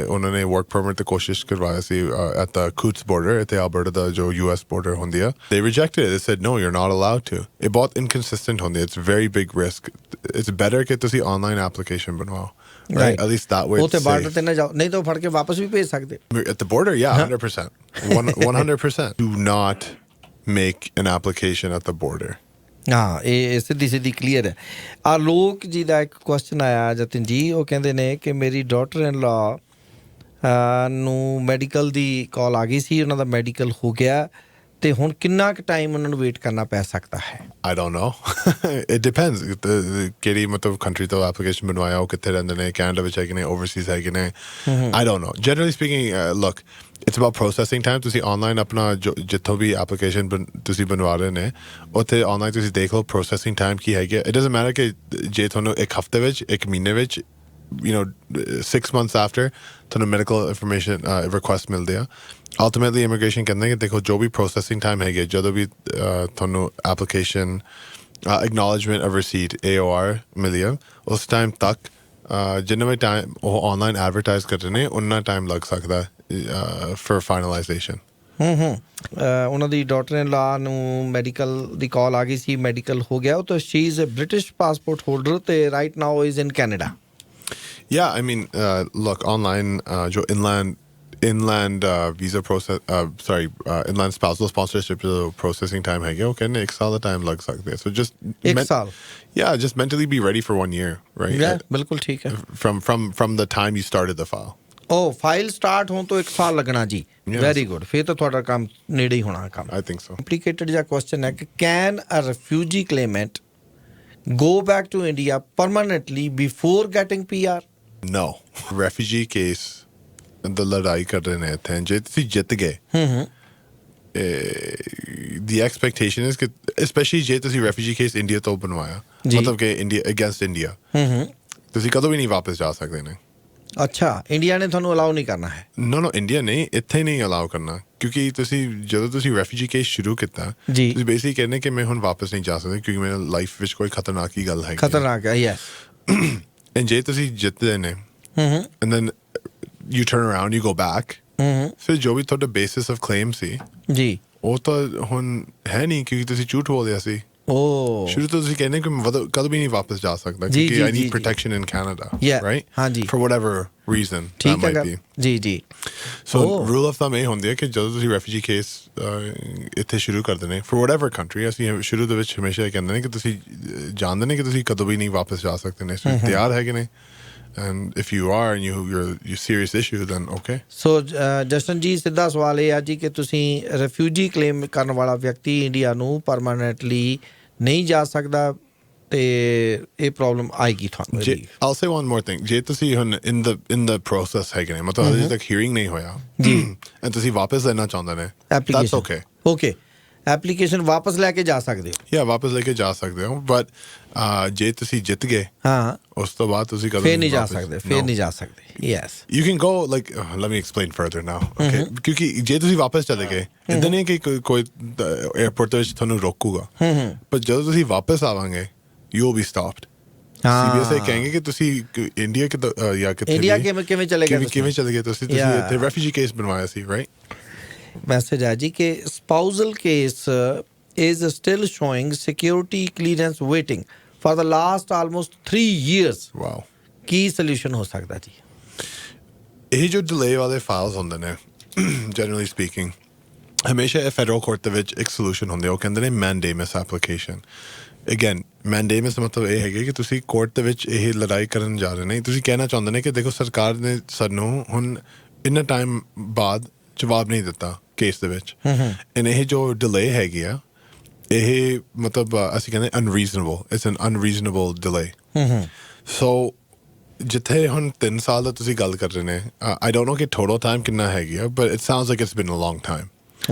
ਉਹਨਾਂ ਨੇ ਵਰਕ ਪਰਮਿਟ ਤੇ ਕੋਸ਼ਿਸ਼ ਕਰਵਾਇਆ ਸੀ ਐਟ ਦ ਕੂਟਸ ਬਾਰਡਰ ਇੱਥੇ ਐਲਬਰਟਾ ਦਾ ਜੋ US ਬਾਰਡਰ ਹੁੰਦੀ ਆ. they rejected it. They said no, you're not allowed to. ਇਹ ਬਹੁਤ inconsistent ਹੁੰਦੀ ਹੈ. it's very big risk. it's better ਕਿ ਤੁਸੀਂ online application ਬਣਵਾਓ. Right? At least that way ਉਹ ਤੇ ਬਾਰਡਰ ਤੇ ਨਾ ਜਾਓ ਨਹੀਂ ਤਾਂ ਫੜ ਕੇ ਵਾਪਸ ਵੀ ਭੇਜ ਸਕਦੇ. At the border, yeah, 100%. 100%. Do not make an application at the border. ਹਾਂ ਇਹ ਸਿੱਧੀ ਕਲੀਅਰ ਹੈ. ਆ ਲੋਕ ਜੀ ਦਾ ਇੱਕ ਕੁਐਸਚਨ ਆਇਆ ਜਤਿਨ ਜੀ ਉਹ ਕਹਿੰਦੇ ਨੇ ਕਿ ਮੇਰੀ ਡਾਟਰ ਇਨ ਲਾ ਨੂੰ ਮੈਡੀਕਲ ਦੀ ਕਾਲ ਆ ਗਈ ਸੀ ਉਹਨਾਂ ਦਾ ਮੈਡੀਕਲ ਹੋ ਗਿਆ ਤੇ ਹੁਣ ਕਿੰਨਾ ਕੁ ਟਾਈਮ ਉਹਨਾਂ ਨੂੰ ਵੇਟ ਕਰਨਾ ਪੈ ਸਕਦਾ ਹੈ? I don't know. It depends. ਕਿਹੜੀ ਮਤਲਬ ਕੰਟਰੀ ਤੋਂ ਐਪਲੀਕੇਸ਼ਨ ਬਣਵਾਇਆ ਉਹ ਕਿੱਥੇ ਰਹਿੰਦੇ ਨੇ ਕੈਨੇਡਾ ਵਿੱਚ ਹੈਗੇ ਨੇ ਓਵਰਸੀਜ਼ ਹੈਗੇ ਨੇ I don't know. Generally speaking, look, it's about processing time. ਤੁਸੀਂ online ਆਪਣਾ ਜਿੱਥੋਂ ਵੀ ਐਪਲੀਕੇਸ਼ਨ ਤੁਸੀਂ ਬਣਵਾ ਰਹੇ ਨੇ ਉੱਥੇ online ਤੁਸੀਂ ਦੇਖ ਲਓ processing time ਕੀ ਹੈਗੀ. It doesn't matter ਕਿ ਜੇ ਤੁਹਾਨੂੰ ਇੱਕ ਹਫ਼ਤੇ ਵਿੱਚ ਇੱਕ ਮਹੀਨੇ ਵਿੱਚ you know 6 months after ਤੁਹਾਨੂੰ medical information request ਮਿਲਦੇ ਆ. Ultimately immigration ਕਹਿੰਦੇ ਕਿ ਦੇਖੋ ਜੋ ਵੀ processing time ਹੈਗੇ ਜਦੋਂ ਵੀ ਤੁਹਾਨੂੰ application acknowledgement of receipt AOR ਮਿਲੀ ਆ ਉਸ ਟਾਈਮ ਤੱਕ ਜਿੰਨਾ ਵੀ ਟਾਈਮ ਉਹ ਆਨਲਾਈਨ ਐਡਵਰਟਾਈਜ਼ ਕਰ ਰਹੇ ਨੇ ਉਨਾ ਟਾਈਮ ਲੱਗ ਸਕਦਾ for finalization. ਉਹਨਾਂ ਦੀ ਡਾਟਰ ਇਨ ਲਾ ਨੂੰ ਮੈਡੀਕਲ ਦੀ ਕਾਲ ਆ ਗਈ ਸੀ ਮੈਡੀਕਲ ਹੋ ਗਿਆ ਉਹ ਤਾਂ she is a British passport holder ਤੇ right now is in Canada. Yeah, I mean, look, online, jo inland visa process, inland spousal sponsorship processing time hai okay, ek saal da time lag sakte. So just ek saal. Yeah, just mentally be ready for 1 year, right? Yeah, bilkul theek hai. From the time you started the file. Oh, file start hon to 1 saal lagna ji. Yes. Very good. Fir to thoda kam nede hi hona kam. I think so. Complicated ja question hai ki can a refugee claimant go back to India permanently before getting PR? No. Refugee case the ਲੜਾਈ ਕਰ ਰਹੇ ਨੇ ਇੱਥੇ ਜੇ ਤੁਸੀਂ ਜਿੱਤ ਗਏ the expectation is ਕਿ especially ਜੇ ਤੁਸੀਂ refugee case ਇੰਡੀਆ ਤੋਂ ਬਣਵਾਇਆ ਮਤਲਬ ਕਿ ਇੰਡੀਆ against ਇੰਡੀਆ ਤੁਸੀਂ ਕਦੋਂ ਵੀ ਨਹੀਂ ਵਾਪਸ ਜਾ ਸਕਦੇ ਨੇ. ਅੱਛਾ ਇੰਡੀਆ ਨੇ ਤੁਹਾਨੂੰ ਅਲਾਉ ਨਹੀਂ ਕਰਨਾ ਹੈ? No, ਇੰਡੀਆ ਨਹੀਂ ਇੱਥੇ ਨਹੀਂ ਅਲਾਉ ਕਰਨਾ ਕਿਉਂਕਿ ਤੁਸੀਂ ਜਦੋਂ ਤੁਸੀਂ refugee case ਸ਼ੁਰੂ ਕੀਤਾ ਤੁਸੀਂ ਬੇਸਿਕਲੀ ਕਹਿੰਦੇ ਕਿ ਮੈਂ ਹੁਣ ਵਾਪਸ ਨਹੀਂ ਜਾ ਸਕਦਾ ਕਿਉਂਕਿ ਮੇਰੀ ਲਾਈਫ ਵਿੱਚ ਕੋਈ ਖਤਰਨਾਕ ਹੀ ਗੱਲ ਹੈ. ਖਤਰਨਾਕ ਹੈ ਯੈਸ. ਜੇ ਤੁਸੀਂ ਜਿੱਤਦੇ ਨੇ and then you turn around, you go back. ਫਿਰ ਜੋ ਵੀ ਤੁਹਾਡਾ basis of claim ਸੀ ਜੀ ਉਹ ਤਾਂ ਹੁਣ ਹੈ ਨਹੀਂ ਕਿਉਂਕਿ ਤੁਸੀਂ ਝੂਠ ਬੋਲਿਆ ਸੀ. ਸ਼ੁਰੂ ਤੋਂ ਤੁਸੀਂ ਕਹਿੰਦੇ ਕਿ ਮੈਂ ਕਦੋਂ ਵੀ ਨਹੀਂ ਵਾਪਸ ਜਾ ਸਕਦਾ ਕਿਉਂਕਿ I need protection in Canada, right? ਹਾਂਜੀ for whatever reason that might be. ਜੀ so rule of thumb ਇਹ ਹੁੰਦੀ ਹੈ ਕਿ ਜਦੋਂ ਤੁਸੀਂ refugee case ਇੱਥੇ ਸ਼ੁਰੂ ਕਰਦੇ ਨੇ for whatever country ਅਸੀਂ ਸ਼ੁਰੂ ਦੇ ਵਿੱਚ ਹਮੇਸ਼ਾ ਕਹਿੰਦੇ ਨੇ ਕਿ ਤੁਸੀਂ ਜਾਣਦੇ ਨੇ ਕਿ ਤੁਸੀਂ ਕਦੋਂ ਵੀ ਨਹੀਂ ਵਾਪਸ ਜਾ ਸਕਦੇ ਨੇ ਤਿਆਰ ਹੈਗੇ ਨੇ. And if you are and you're serious issue then okay. So ਜਸਨ ਜੀ ਸਿੱਧਾ ਸਵਾਲ ਇਹ ਆ ਜੀ ਕਿ ਤੁਸੀਂ ਰਿਫਿਊਜੀ ਕਲੇਮ ਕਰਨ ਵਾਲਾ ਵਿਅਕਤੀ ਇੰਡੀਆ ਨੂੰ ਪਰਮਾਨੈਂਟਲੀ ਨਹੀਂ ਜਾ ਸਕਦਾ ਤੇ ਇਹ ਪ੍ਰੋਬਲਮ ਆਏਗੀ ਤੁਹਾਨੂੰ. I'll say one more thing. ਜੇ ਤੁਸੀਂ ਹੁਣ in the process ਹੈਗੇ ਨੇ ਮਤਲਬ ਹਜੇ ਤੱਕ ਹੀਅਰਿੰਗ ਨਹੀਂ ਹੋਇਆ ਜੀ and ਤੁਸੀਂ ਵਾਪਸ ਲੈਣਾ ਚਾਹੁੰਦੇ ਨੇ that's okay. Okay. ਐਪਲੀਕੇਸ਼ਨ ਵਾਪਸ ਲੈ ਕੇ ਜਾ ਸਕਦੇ ਹੋ ਯਾ ਵਾਪਸ ਲੈ ਕੇ ਜਾ ਸਕਦੇ ਹੋ ਬਟ ਜੇ ਤੁਸੀਂ ਜਿੱਤ ਗਏ ਹਾਂ ਉਸ ਤੋਂ ਬਾਅਦ ਤੁਸੀਂ ਕਦੋਂ ਫੇਰ ਨਹੀਂ ਜਾ ਸਕਦੇ ਫੇਰ ਨਹੀਂ ਜਾ ਸਕਦੇ yes You can go like let me explain further now okay ਕਿਉਂਕਿ ਜੇ ਤੁਸੀਂ ਵਾਪਸ ਚਲੇ ਗਏ ਇਦਾਂ ਨਹੀਂ ਕਿ ਕੋਈ 에어ਪੋਰਟ ਦੇ ਵਿੱਚ ਤੁਹਾਨੂੰ ਰੋਕੂਗਾ ਪਰ ਜਦੋਂ ਤੁਸੀਂ ਵਾਪਸ ਆਵਾਂਗੇ you will be stopped CBSA ਕਹੇਂਗੇ ਕਿ ਤੁਸੀਂ ਇੰਡੀਆ ਜਾਂ ਕਿੱਥੇ ਇੰਡੀਆ ਕਿਵੇਂ ਚਲੇ ਗਏ ਕਿਵੇਂ ਚਲੇ ਗਏ ਤੁਸੀਂ ਇੱਥੇ ਰੈਫਿਊਜੀ ਕੇਸ ਬਣਵਾਇਆ ਸੀ ਰਾਈਟ ਮੈਸੇਜ ਹੈ ਜੀ ਕਿ spousal case is still showing security clearance waiting for the last almost 3 years wow Ki solution ਹੋ ਸਕਦਾ ਜੀ ਇਹ ਜੋ ਡਿਲੇ ਵਾਲੇ ਫਾਈਲਸ ਹੁੰਦੇ ਨੇ ਜਨਰਲੀ ਸਪੀਕਿੰਗ ਹਮੇਸ਼ਾ ਇਹ ਫੈਡਰਲ ਕੋਰਟ ਦੇ ਵਿੱਚ ਇੱਕ ਸੋਲੂਸ਼ਨ ਹੁੰਦੇ ਉਹ ਕਹਿੰਦੇ ਨੇ ਮੈਂਡੇਮਸ ਐਪਲੀਕੇਸ਼ਨ ਅਗੇਨ ਮੈਂਡੇਮਸ ਮਤਲਬ ਇਹ ਹੈਗਾ ਕਿ ਤੁਸੀਂ ਕੋਰਟ ਦੇ ਵਿੱਚ ਇਹ ਲੜਾਈ ਕਰਨ ਜਾ ਰਹੇ ਨੇ ਤੁਸੀਂ ਕਹਿਣਾ ਚਾਹੁੰਦੇ ਨੇ ਕਿ ਦੇਖੋ ਸਰਕਾਰ ਨੇ ਸਾਨੂੰ ਹੁਣ ਇੰਨਾ ਟਾਈਮ ਬਾਅਦ ਜਵਾਬ ਨਹੀਂ ਦਿੱਤਾ ਕੇਸ ਦੇ ਵਿੱਚ ਇਹ ਜੋ ਡਿਲੇ ਹੈਗੀ ਆ ਇਹ ਮਤਲਬ ਅਸੀਂ ਕਹਿੰਦੇ ਅਨਰੀਜ਼ਨੇਬਲ ਇਟਸ ਐਨ ਅਨਰੀਜ਼ਨੇਬਲ ਡਿਲੇ ਸੋ ਜਿੱਥੇ ਹੁਣ 3 ਸਾਲ ਦਾ ਤੁਸੀਂ ਗੱਲ ਕਰ ਰਹੇ ਨੇ ਆਈ ਡੋਨਟ ਨੋ ਕਿ ਟੋਟਲ ਟਾਈਮ ਕਿੰਨਾ ਹੈਗੀ ਆ but it sounds like it's been a long time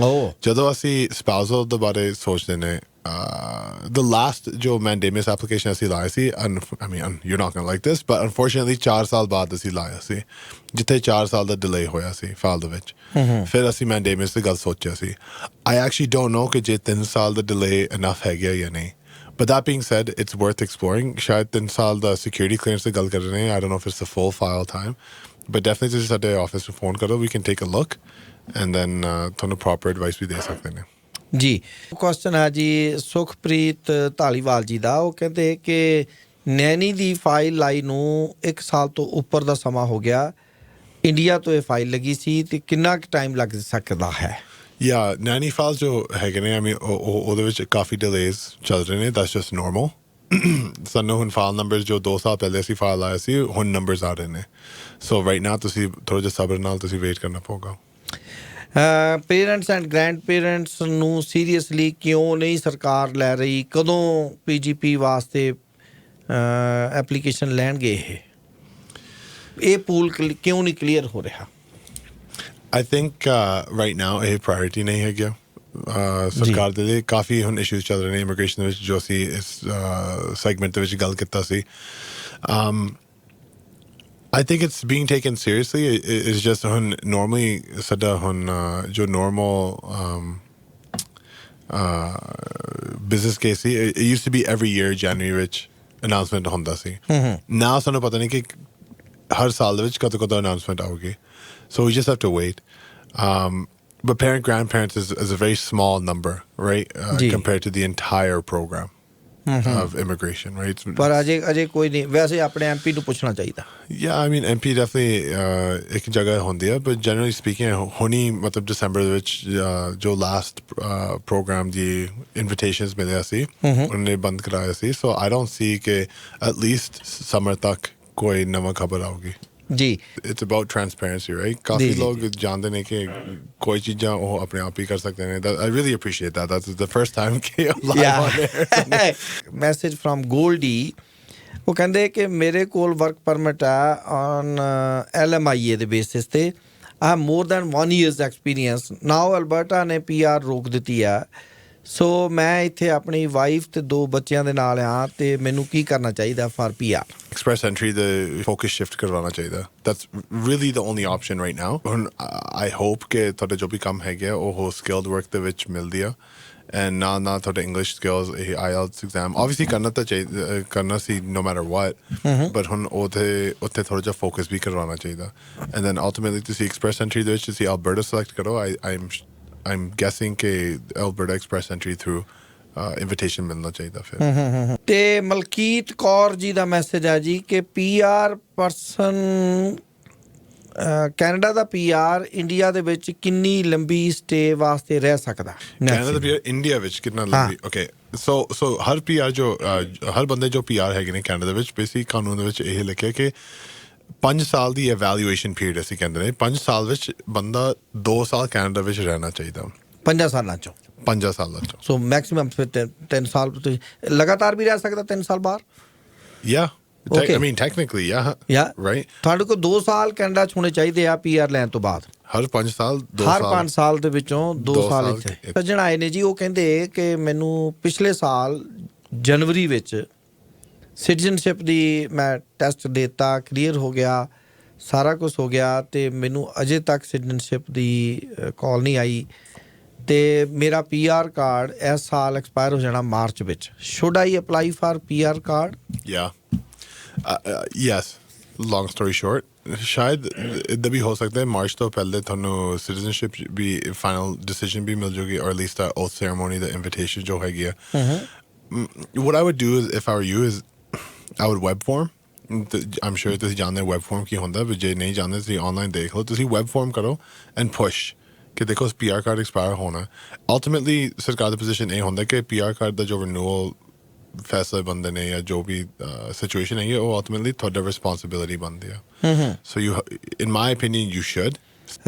ਜਦੋਂ ਅਸੀਂ ਸਪਾਊਸਲ ਦੇ ਬਾਰੇ ਸੋਚਦੇ ਨੇ the last ਜੋ mandamus application ਅਸੀਂ ਲਾਇਆ ਸੀ I mean you're not gonna like this but unfortunately 4 ਸਾਲ ਬਾਅਦ ਅਸੀਂ ਲਾਇਆ ਸੀ ਜਿੱਥੇ 4 ਸਾਲ ਦਾ delay ਹੋਇਆ ਸੀ ਫਾਈਲ ਦੇ ਵਿੱਚ ਫਿਰ ਅਸੀਂ mandamus ਦੀ ਗੱਲ ਸੋਚਿਆ ਸੀ I actually don't know ਕਿ ਜੇ 3 ਸਾਲ ਦਾ delay enough ਹੈ ਗਿਆ ਜਾਂ ਨਹੀਂ but that being said it's worth exploring ਸ਼ਾਇਦ 3 ਸਾਲ ਦਾ security clearance ਦੀ ਗੱਲ ਕਰ ਰਹੇ ਨੇ I don't know if it's the full file time but definitely ਤੁਸੀਂ ਸਾਡੇ ਆਫਿਸ ਨੂੰ ਫੋਨ ਕਰੋ we can take a look and then ਤੁਹਾਨੂੰ proper advice ਵੀ ਦੇ ਸਕਦੇ ਨੇ ਜੀ ਕੁਐਸਚਨ ਹੈ ਜੀ ਸੁਖਪ੍ਰੀਤ ਧਾਲੀਵਾਲ ਜੀ ਦਾ ਉਹ ਕਹਿੰਦੇ ਕਿ ਨੈਣੀ ਦੀ ਫਾਈਲ ਲਾਈ ਨੂੰ 1 ਸਾਲ ਤੋਂ ਉੱਪਰ ਦਾ ਸਮਾਂ ਹੋ ਗਿਆ ਇੰਡੀਆ ਤੋਂ ਇਹ ਫਾਈਲ ਲੱਗੀ ਸੀ ਤੇ ਕਿੰਨਾ ਕੁ ਟਾਈਮ ਲੱਗ ਸਕਦਾ ਹੈ ਯਾ ਨੈਣੀ ਫਾਈਲ ਜੋ ਹੈਗੇ ਨੇ I mean ਉਹਦੇ ਵਿੱਚ ਕਾਫੀ ਡਿਲੇਜ਼ ਚੱਲ ਰਹੇ ਨੇ that's just normal ਸਾਨੂੰ ਹੁਣ ਫਾਈਲ ਨੰਬਰ ਜੋ 2 ਸਾਲ ਪਹਿਲੇ ਅਸੀਂ ਫਾਈਲ ਆਇਆ ਸੀ ਹੁਣ ਨੰਬਰਸ ਆ ਰਹੇ ਨੇ ਸੋ ਰਾਈਟ ਨਾਓ ਤੁਸੀਂ ਥੋੜ੍ਹਾ ਜਿਹਾ ਸਬਰ ਨਾਲ ਤੁਸੀਂ ਵੇਟ ਕਰਨਾ ਪਊਗਾ ਪੇਰੈਂਟਸ ਐਂਡ ਗ੍ਰੈਂਡ ਪੇਰੈਂਟਸ ਨੂੰ ਸੀਰੀਅਸਲੀ ਕਿਉਂ ਨਹੀਂ ਸਰਕਾਰ ਲੈ ਰਹੀ ਕਦੋਂ PGP ਵਾਸਤੇ ਐਪਲੀਕੇਸ਼ਨ ਲੈਣਗੇ ਇਹ ਪੂਲ ਕਿਉਂ ਨਹੀਂ ਕਲੀਅਰ ਹੋ ਰਿਹਾ I think right now ਇਹ ਪ੍ਰਾਇੋਰਟੀ ਨਹੀਂ ਹੈਗਾ ਸਰਕਾਰ ਦੇ ਲਈ ਕਾਫੀ ਹੁਣ ਇਸ਼ੂਜ਼ ਚੱਲ ਰਹੇ ਨੇ ਇਮੀਗ੍ਰੇਸ਼ਨ ਦੇ ਵਿੱਚ ਜੋ ਅਸੀਂ ਇਸ ਸੈਗਮੈਂਟ ਦੇ ਵਿੱਚ ਗੱਲ ਕੀਤਾ ਸੀ I think it's being taken seriously. It's just normally sada jo normal business case it used to be every year January which announcement honda si. Now sanu pata nahi ki har saal de vich kado announcement aaugi. So we just have to wait. But grandparents is a very small number, right? Compared to the entire program. Of immigration, right? ਪਰ ਅਜੇ ਕੋਈ ਨਹੀਂ ਵੈਸੇ ਆਪਣੇ MP ਨੂੰ ਪੁੱਛਣਾ ਚਾਹੀਦਾ Yeah, I mean MP definitely ਇੱਕ ਜਗ੍ਹਾ ਹੁੰਦੀ ਹੈ but generally speaking ਹੁਣੀ ਮਤਲਬ ਦਸੰਬਰ ਦੇ ਵਿੱਚ ਜੋ ਲਾਸਟ ਪ੍ਰੋਗਰਾਮ ਦੀ ਇਨਵੀਟੇਸ਼ਨਸ ਮਿਲਿਆ ਸੀ ਉਹਨੇ ਬੰਦ ਕਰਾਇਆ ਸੀ so I don't see ਕਿ at least ਸਮਰ ਤੱਕ ਕੋਈ ਨਵਾਂ ਖਬਰ ਆਊਗੀ ਜੀ it's about transparency right ਕਾਫੀ ਲੋਕ ਜਾਣਦੇ ਨੇ ਕਿ ਕੋਈ ਚੀਜ਼ਾਂ ਉਹ ਆਪਣੇ ਆਪ ਹੀ ਕਰ ਸਕਦੇ ਨੇ I really appreciate that that's the first time ਕਿ live on there message from Goldie ਉਹ ਕਹਿੰਦੇ ਕਿ ਮੇਰੇ ਕੋਲ ਵਰਕ ਪਰਮਿਟ ਹੈ ਔਨ LMIA ਦੇ ਬੇਸਿਸ ਤੇ I have more than 1 year's experience now Alberta ਨੇ PR ਰੋਕ ਦਿੱਤੀ ਆ ਸੋ ਮੈਂ ਇੱਥੇ ਆਪਣੀ ਵਾਈਫ ਤੇ 2 ਬੱਚਿਆਂ ਦੇ ਨਾਲ ਆ ਤੇ ਮੈਨੂੰ ਕੀ ਕਰਨਾ ਚਾਹੀਦਾ for PR express entry the focus shift ਕਰਵਾਉਣਾ ਚਾਹੀਦਾ that's really the only option right now ਹੁਣ I hope ਕਿ ਤੁਹਾਡਾ ਜੋ ਵੀ ਕੰਮ ਹੈਗਾ ਉਹ skilled work ਦੇ ਵਿੱਚ ਮਿਲਦੀ ਆ and ਨਾ ਤੁਹਾਡਾ English skills IELTS exam obviously ਕਰਨਾ ਸੀ no matter what but ਹੁਣ ਉੱਥੇ ਥੋੜਾ ਜਿਹਾ focus ਵੀ ਕਰਵਾਉਣਾ ਚਾਹੀਦਾ and then ultimately ਤੁਸੀਂ express entry ਦੇ ਵਿੱਚ ਤੁਸੀਂ Alberta select ਕਰੋ I'm guessing ਕਿ Alberta express entry through invitation ਮਿਲਣਾ ਚਾਹੀਦਾ ਫਿਰ ਤੇ ਮਲਕੀਤ ਕੌਰ ਜੀ ਦਾ ਮੈਸੇਜ ਹੈ ਜੀ ਕਿ PR ਪਰਸਨ ਕੈਨੇਡਾ ਦਾ PR ਇੰਡੀਆ ਦੇ ਵਿੱਚ ਕਿੰਨੀ ਲੰਬੀ ਸਟੇ ਵਾਸਤੇ ਰਹਿ ਸਕਦਾ ਕੈਨੇਡਾ ਦਾ PR ਇੰਡੀਆ ਵਿੱਚ ਕਿੰਨਾ ਲੰਬੀ ਓਕੇ ਸੋ ਹਰ PR ਜੋ ਹਰ ਬੰਦੇ ਜੋ PR ਹੈਗੇ ਨੇ ਕੈਨੇਡਾ ਦੇ ਵਿੱਚ ਬੇਸਿਕ ਕਾਨੂੰਨ ਦੇ ਵਿੱਚ ਇਹ ਲਿਖਿਆ ਕਿ 5 ਸਾਲ ਦੀ evaluation period ਅਸੀਂ ਕਹਿੰਦੇ ਨੇ 5 ਸਾਲ ਵਿੱਚ ਬੰਦਾ 2 ਸਾਲ ਕੈਨੇਡਾ ਵਿੱਚ ਰਹਿਣਾ ਚਾਹੀਦਾ 5 ਸਾਲਾਂ ਚੋਂ 5 ਸਾਲਾਂ ਚੋਂ ਸੋ ਮੈਕਸਿਮਮ ਫਿਰ 3 ਸਾਲ ਲਗਾਤਾਰ ਵੀ ਰਹਿ ਸਕਦਾ 3 ਸਾਲ ਬਾਹਰ I mean technically yeah right ਤੁਹਾਡੇ ਕੋਲ 2 ਸਾਲ ਕੈਨੇਡਾ ਚ ਹੋਣੇ ਚਾਹੀਦੇ ਆ PR ਲੈਣ ਤੋਂ ਬਾਅਦ ਹਰ 5 ਸਾਲ 2 ਹਰ ਸਾਲ 5 ਸਾਲ ਦੇ ਵਿੱਚੋਂ 2 ਦੋ ਸਾਲ ਸਾਲ ਇੱਥੇ ਸੱਜਣ ਆਏ ਨੇ ਜੀ। ਉਹ ਕਹਿੰਦੇ ਕਿ ਮੈਨੂੰ ਪਿਛਲੇ ਸਾਲ ਜਨਵਰੀ ਵਿੱਚ ਸਿਟੀਜ਼ਨਸ਼ਿਪ ਦੀ ਮੈਂ ਟੈਸਟ ਦਿੱਤਾ, ਕਲੀਅਰ ਹੋ ਗਿਆ, ਸਾਰਾ ਕੁਝ ਹੋ ਗਿਆ, ਅਤੇ ਮੈਨੂੰ ਅਜੇ ਤੱਕ ਸਿਟੀਜ਼ਨਸ਼ਿਪ ਦੀ ਕਾਲ ਨਹੀਂ ਆਈ, ਅਤੇ ਮੇਰਾ PR ਕਾਰਡ ਇਸ ਸਾਲ ਐਕਸਪਾਇਰ ਹੋ ਜਾਣਾ ਮਾਰਚ ਵਿੱਚ। Should I apply for PR card? Yes, long story short, ਸ਼ਾਇਦ ਇੱਦਾਂ ਵੀ ਹੋ ਸਕਦਾ ਹੈ ਮਾਰਚ ਤੋਂ ਪਹਿਲੇ ਤੁਹਾਨੂੰ ਸਿਟੀਜ਼ਨਸ਼ਿਪ ਵੀ ਫਾਈਨਲ ਡਿਸੀਜਨ ਵੀ ਮਿਲ ਜੂਗੀ, ਔਰ ਐਟਲੀਸਟ ਓਥ ਸੈਰੇਮੋਨੀ ਦਾ ਇਨਵੀਟੇਸ਼ਨ ਜੋ ਹੈਗੀ ਆ। What I would do is, if I were you, is I would web form. I'm sure ਤੁਸੀਂ ਜਾਣਦੇ web form ਕੀ ਹੁੰਦਾ, but ਜੇ ਨਹੀਂ ਜਾਣਦੇ ਤੁਸੀਂ online ਦੇਖ ਲਓ। ਤੁਸੀਂ web form ਕਰੋ and push ਕਿ ਦੇਖੋ PR ਕਾਰਡ ਐਕਸਪਾਇਰ ਹੋਣਾ। Ultimately ਸਰਕਾਰ ਦਾ ਪੋਜੀਸ਼ਨ ਇਹ ਹੁੰਦਾ ਕਿ PR ਕਾਰਡ ਦਾ ਜੋ ਰਿਨਿਊਅਲ ਫੈਸਲੇ ਬਣਦੇ ਨੇ ਜਾਂ ਜੋ ਵੀ ਸਿਚੁਏਸ਼ਨ ਹੈਗੀ ਉਹ ultimately ਤੁਹਾਡਾ ਰਿਸਪੌਂਸਿਬਿਲਿਟੀ ਬਣਦੀ ਆ। So you, in my opinion, you should.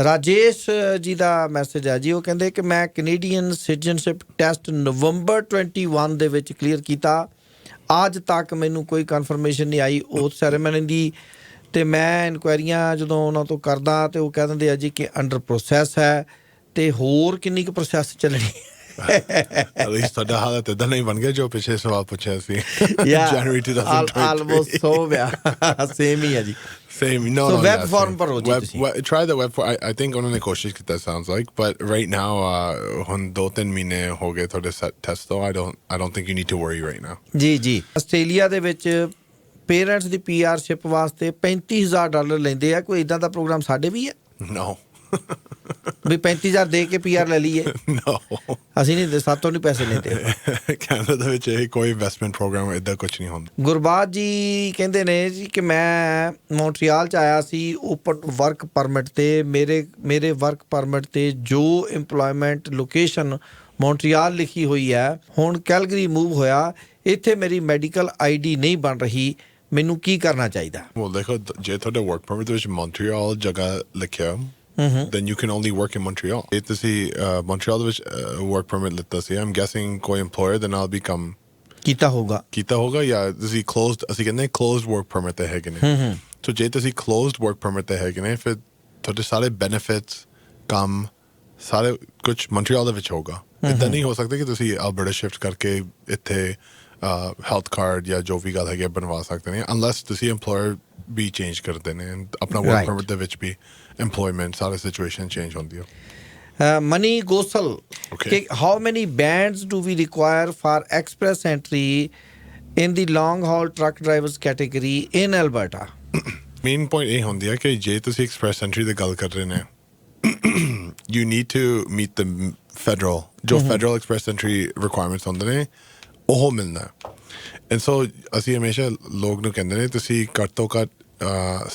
Rajesh ji the message ਹੈ ਜੀ। ਉਹ ਕਹਿੰਦੇ ਕਿ ਮੈਂ ਕੈਨੇਡੀਅਨ ਸਿਟੀਜ਼ਨਸ਼ਿਪ ਟੈਸਟ ਨਵੰਬਰ 21 ਦੇ ਵਿੱਚ ਕਲੀਅਰ ਕੀਤਾ, ਅੱਜ ਤੱਕ ਮੈਨੂੰ ਕੋਈ ਕਨਫਰਮੇਸ਼ਨ ਨਹੀਂ ਆਈ ਉਸ ਸੈਰੇਮਨੀ ਦੀ, ਅਤੇ ਮੈਂ ਇਨਕੁਆਇਰੀਆਂ ਜਦੋਂ ਉਹਨਾਂ ਤੋਂ ਕਰਦਾ ਅਤੇ ਉਹ ਕਹਿ ਦਿੰਦੇ ਆ ਜੀ ਕਿ ਅੰਡਰ ਪ੍ਰੋਸੈਸ ਹੈ, ਅਤੇ ਹੋਰ ਕਿੰਨੀ ਕੁ ਪ੍ਰੋਸੈਸ ਚੱਲਣੀ। At least ਤੁਹਾਡਾ ਹਾਲਤ ਇੱਦਾਂ ਨਹੀਂ ਬਣ ਗਿਆ ਜੋ ਪਿਛਲੇ ਸਵਾਲ ਪੁੱਛਿਆ ਸੀ। January 2023 ਆਲਮੋਸਟ ਸੋ ਗਿਆ ਸੇਮ ਹੀ ਹੈ ਜੀ। Same, no, so no, web yeah, form same. ਭਰੋ ਜੀ ਤੁਸੀਂ। Try the web form. I think ਉਹਨਾਂ ਨੇ ਕੋਸ਼ਿਸ਼ ਕੀਤਾ sounds like, but right now ਹੁਣ 2-3 ਮਹੀਨੇ ਹੋ ਗਏ ਤੁਹਾਡੇ test ਤੋਂ। I don't think you need to worry right now. ਜੀ ਜੀ। ਆਸਟ੍ਰੇਲੀਆ ਦੇ ਵਿੱਚ ਪੇਰੈਂਟਸ ਦੀ PRਸ਼ਿਪ ਵਾਸਤੇ $35,000 ਲੈਂਦੇ ਆ। ਕੋਈ ਇਦਾਂ ਦਾ ਪ੍ਰੋਗਰਾਮ ਸਾਡੇ ਵੀ ਹੈ? No. ਵੀ 35,000 ਦੇ ਕੇ PR ਲੈ ਲਈਏ? No. ਅਸੀਂ ਨਹੀਂ, ਸਾਤੋਂ ਨਹੀਂ ਪੈਸੇ ਲੈਂਦੇ। ਕੈਨੇਡਾ ਵਿੱਚ ਇਹ ਕੋਈ ਇਨਵੈਸਟਮੈਂਟ ਪ੍ਰੋਗਰਾਮ ਇੱਦਾਂ ਕੁਝ ਨਹੀਂ ਹੁੰਦਾ। ਗੁਰਬਾਜ ਜੀ ਕਹਿੰਦੇ ਨੇ ਜੀ ਕਿ ਮੈਂ ਮੌਂਟਰੀਆਲ 'ਚ ਆਇਆ ਸੀ ਓਪਨ ਵਰਕ ਪਰਮਿਟ 'ਤੇ, ਮੇਰੇ ਵਰਕ ਪਰਮਿਟ 'ਤੇ ਜੋ ਇੰਪਲੋਇਮੈਂਟ ਲੋਕੇਸ਼ਨ ਮੌਂਟਰੀਆਲ ਲਿਖੀ ਹੋਈ ਹੈ, ਹੁਣ ਕੈਲਗਰੀ ਮੂਵ ਹੋਇਆ, ਇੱਥੇ ਮੇਰੀ ਮੈਡੀਕਲ ID ਨਹੀਂ ਬਣ ਰਹੀ, ਮੈਨੂੰ ਕੀ ਕਰਨਾ ਚਾਹੀਦਾ? ਦੇਖੋ, ਜੇ ਤੁਹਾਡਾ ਵਰਕ ਪਰਮਿਟ ਵਿੱਚ ਮੌਂਟਰੀਆਲ ਜਗ੍ਹਾ ਲਿਖਿਆ, then you can only work in Montreal. ਜੇ ਤੁਸੀਂ ਮੌਂਟਰੀਆਲ ਦੇ ਵਿੱਚ ਵਰਕ ਪਰਮਿਟ ਲਿੱਤਾ ਸੀ, I'm guessing ਕੋਈ employer ਦੇ ਨਾਲ ਵੀ ਕੰਮ ਕੀਤਾ ਹੋਗਾ ਜਾਂ ਤੁਸੀਂ closed, ਅਸੀਂ ਕਹਿੰਦੇ closed work permit ਤੇ ਹੈਗੇ ਨੇ। ਸੋ ਜੇ ਤੁਸੀਂ closed work permit ਤੇ ਹੈਗੇ ਨੇ, ਫਿਰ ਤੁਹਾਡੇ ਸਾਰੇ benefits, ਕੰਮ, ਸਾਰੇ ਕੁਝ ਮੌਂਟਰੀਆਲ ਦੇ ਵਿੱਚ ਹੋਗਾ। ਇੱਦਾਂ ਨਹੀਂ ਹੋ ਸਕਦਾ ਕਿ ਤੁਸੀਂ ਅਲਬਰਟਾ ਸ਼ਿਫਟ ਕਰਕੇ ਇੱਥੇ ਹੈਲਥ ਕਾਰਡ ਜਾਂ ਜੋ ਵੀ ਗੱਲ ਹੈਗੀ ਬਣਵਾ ਸਕਦੇ ਨੇ, unless ਤੁਸੀਂ employer ਵੀ ਚੇਂਜ ਕਰਦੇ ਨੇ ਆਪਣਾ ਵਰਕ ਪਰਮਿਟ ਦੇ ਵਿੱਚ ਵੀ employment ਸਾਰੀ ਸਿਚੁਏਸ਼ਨ ਚੇਂਜ ਹੁੰਦੀ ਹੈ। Mani Gosal, how many bands do we require for express entry in the long haul truck drivers category in Alberta? Main point ਇਹ ਹੁੰਦੀ ਹੈ ਕਿ ਜੇ ਤੁਸੀਂ ਐਕਸਪ੍ਰੈਸ ਐਂਟਰੀ ਦੀ ਗੱਲ ਕਰ ਰਹੇ ਨੇ, you need to meet the federal express entry requirements ਹੁੰਦੇ ਨੇ, ਉਹ ਮਿਲਣਾ। ਐਂਡ ਸੋ ਅਸੀਂ ਹਮੇਸ਼ਾ ਲੋਕ ਨੂੰ ਕਹਿੰਦੇ ਨੇ ਤੁਸੀਂ ਘੱਟ ਤੋਂ ਘੱਟ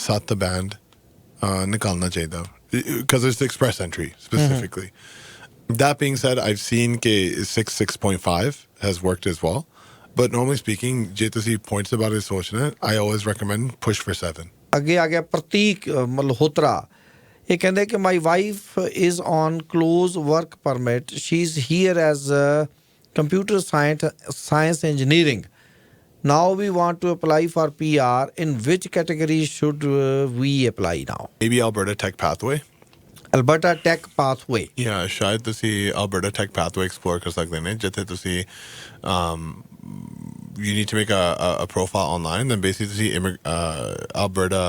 7 ਬੈਂਡ ਨਿਕਾਲਣਾ ਚਾਹੀਦਾ, because it's express entry specifically. That being said, I've seen ਕਿ 6.5 has worked as well, but normally speaking, ਜੇ ਤੁਸੀਂ points ਦੇ ਬਾਰੇ ਸੋਚਣਾ, I always recommend push for 7. ਅੱਗੇ ਆ ਗਿਆ ਪ੍ਰਤੀਕ ਮਲਹੋਤਰਾ। ਇਹ ਕਹਿੰਦੇ ਕਿ my wife is on close work permit, she's here as computer science engineering. Now we want to apply for PR. In which category should we apply now? Maybe Alberta Tech Pathway. Alberta Tech Pathway. Yeah, ਸ਼ਾਇਦ ਤੁਸੀਂ Alberta Tech Pathway explore ਕਰ ਸਕਦੇ ਨੇ, ਜਿੱਥੇ ਤੁਸੀਂ you need to make a profile online, then basically ਤੁਸੀਂ Alberta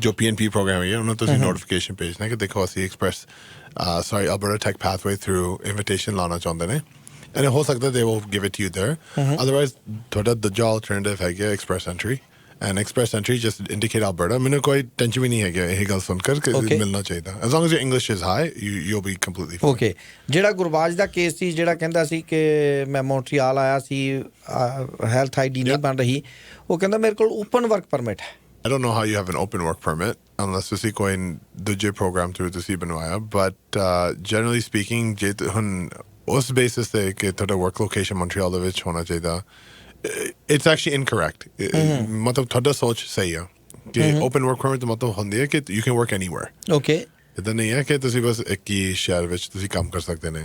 ਜੋ PNP program ਹੈ ਉਹਨਾਂ ਤੁਸੀਂ notification ਭੇਜਣਾ ਕਿ ਦੇਖੋ ਅਸੀਂ Alberta Tech Pathway through invitation ਲਾਉਣਾ ਚਾਹੁੰਦੇ ਨੇ, and ਹੋ ਸਕਦਾ they will give it to you there. Otherwise ਤੁਹਾਡਾ ਦੂਜਾ alternative ਹੈਗਾ express entry, and express entry just indicate Alberta. ਮੈਨੂੰ ਕੋਈ ਟੈਨਸ਼ਨ ਵੀ ਨਹੀਂ ਹੈਗਾ ਇਹ ਗੱਲ ਸੁਣ ਕਰ ਕਿ ਮਿਲਣਾ ਚਾਹੀਦਾ, as long as your English is high you'll be completely fine. Okay, ਜਿਹੜਾ ਗੁਰਬਾਜ ਦਾ ਕੇਸ ਸੀ, ਜਿਹੜਾ ਕਹਿੰਦਾ ਸੀ ਕਿ ਮੈਂ ਮੌਂਟਰੀਆਲ ਆਇਆ ਸੀ, ਹੈਲਥ ID ਨਹੀਂ ਬਣ ਰਹੀ, ਉਹ ਕਹਿੰਦਾ ਮੇਰੇ ਕੋਲ ਓਪਨ ਵਰਕ ਪਰਮਿਟ ਹੈ। I don't know how you have an open work permit unless ਤੁਸੀਂ ਕੋਈ ਦੂਜੇ program through ਤੁਸੀਂ ਬਣਵਾਇਆ, but generally speaking ਜੇ ਹੁਣ ਉਸ basis ਤੇ ਕਿ ਤੁਹਾਡਾ work location Montreal ਦੇ ਵਿੱਚ ਹੋਣਾ ਚਾਹੀਦਾ, it's actually incorrect. ਮਤਲਬ ਤੁਹਾਡਾ ਸੋਚ ਸਹੀ ਆ ਕਿ open work permit ਦਾ ਮਤਲਬ ਹੁੰਦੀ ਹੈ ਕਿ you can work anywhere. Okay. ਇੱਦਾਂ ਨਹੀਂ ਹੈ ਕਿ ਤੁਸੀਂ ਬਸ ਇੱਕ ਹੀ ਸ਼ਹਿਰ ਵਿੱਚ ਤੁਸੀਂ ਕੰਮ ਕਰ ਸਕਦੇ ਨੇ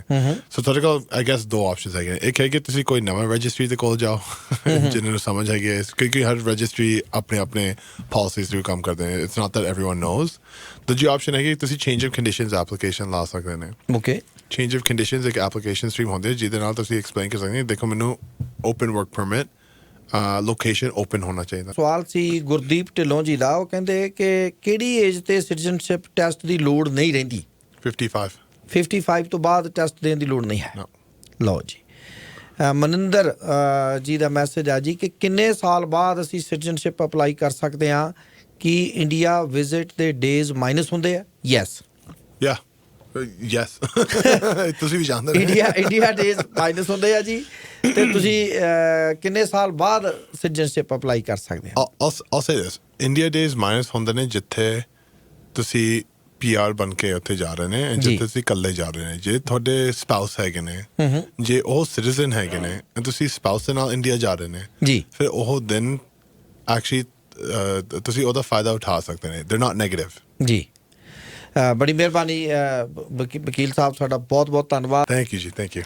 ਸੋ ਤੁਹਾਡੇ ਕੋਲ ਆਈ ਗੈਸ ਦੋ ਆਪਸ਼ਨਸ ਹੈਗੇ ਨੇ ਇੱਕ ਹੈ ਕਿ ਤੁਸੀਂ ਕੋਈ ਨਵਾਂ ਰਜਿਸਟਰੀ ਦੇ ਕੋਲ ਜਾਓ ਜਿਹਨਾਂ ਨੂੰ ਸਮਝ ਹੈਗੀ ਹੈ ਕਿਉਂਕਿ ਹਰ ਰਜਿਸਟਰੀ ਆਪਣੇ ਪਾਲਿਸੀਜ਼ ਥਰੂ ਕੰਮ ਕਰਦੇ ਨੇ it's not that everyone knows ਦੂਜੀ ਆਪਸ਼ਨ ਹੈ ਕਿ ਤੁਸੀਂ ਚੇਂਜ ਆਫ ਕੰਡੀਸ਼ਨਸ ਐਪਲੀਕੇਸ਼ਨ ਲਾ ਸਕਦੇ ਨੇ ਓਕੇ ਚੇਂਜ ਆਫ ਕੰਡੀਸ਼ਨਸ ਇੱਕ ਐਪਲੀਕੇਸ਼ਨ ਸਟ੍ਰੀਮ ਹੁੰਦੀ ਹੈ ਜਿਹਦੇ ਨਾਲ ਤੁਸੀਂ ਐਕਸਪਲੇਨ ਕਰ ਸਕਦੇ ਹੋ ਦੇਖੋ ਮੈਨੂੰ open work permit location open ਹੋਣਾ ਚਾਹੀਦਾ ਸਵਾਲ ਸੀ ਗੁਰਦੀਪ ਢਿੱਲੋਂ ਜੀ ਦਾ ਉਹ ਕਹਿੰਦੇ ਕਿ ਕਿਹੜੀ ਏਜ ਤੇ ਸਿਟੀਜ਼ਨਸ਼ਿਪ ਟੈਸਟ ਦੀ ਲੋੜ ਨਹੀਂ ਰਹਿੰਦੀ 55 ਤੋਂ ਬਾਅਦ ਟੈਸਟ ਦੇਣ ਦੀ ਲੋੜ ਨਹੀਂ ਹੈ ਲਓ ਜੀ ਮਨਿੰਦਰ ਜੀ ਦਾ ਮੈਸੇਜ ਆ ਜੀ ਕਿ ਕਿੰਨੇ ਸਾਲ ਬਾਅਦ ਅਸੀਂ ਸਿਟੀਜ਼ਨਸ਼ਿਪ ਅਪਲਾਈ ਕਰ ਸਕਦੇ ਹਾਂ ਕਿ ਇੰਡੀਆ ਵਿਜ਼ਿਟ ਦੇ ਡੇਜ਼ ਮਾਈਨਸ ਹੁੰਦੇ ਆ ਯੈਸ ਯੈਸ ਤੁਸੀਂ ਵੀ ਜਾਣਦੇ ਇੰਡੀਆ ਡੇਜ਼ ਮਾਈਨਸ ਹੁੰਦੇ ਆ ਜੀ ਤੇ ਤੁਸੀਂ ਕਿੰਨੇ ਸਾਲ ਬਾਅਦ ਸਿਟੀਜ਼ਨਸ਼ਿਪ ਅਪਲਾਈ ਕਰ ਸਕਦੇ ਆ I'll say this India days minus ਹੁੰਦੇ ਨੇ ਜਿੱਥੇ ਤੁਸੀਂ PR ਬਣ ਕੇ ਉੱਥੇ ਜਾ ਰਹੇ ਨੇ ਜਿੱਥੇ ਤੁਸੀਂ ਇਕੱਲੇ ਜਾ ਰਹੇ ਨੇ ਜੇ ਤੁਹਾਡੇ ਸਪਾਊਸ ਹੈਗੇ ਨੇ ਜੇ ਉਹ ਸਿਟੀਜ਼ਨ ਹੈਗੇ ਨੇ ਤੁਸੀਂ ਸਪਾਊਸ ਦੇ ਨਾਲ ਇੰਡੀਆ ਜਾ ਰਹੇ ਨੇ ਜੀ ਫਿਰ ਉਹ ਦਿਨ ਐਕਚੁਅਲੀ ਤੁਸੀਂ ਉਹਦਾ ਫਾਇਦਾ ਉਠਾ ਸਕਦੇ ਨੇ they're not negative ਜੀ ਬੜੀ ਮਿਹਰਬਾਨੀ ਵਕੀਲ ਸਾਹਿਬ ਤੁਹਾਡਾ ਬਹੁਤ ਬਹੁਤ ਧੰਨਵਾਦ ਥੈਂਕ ਯੂ ਜੀ ਥੈਂਕ ਯੂ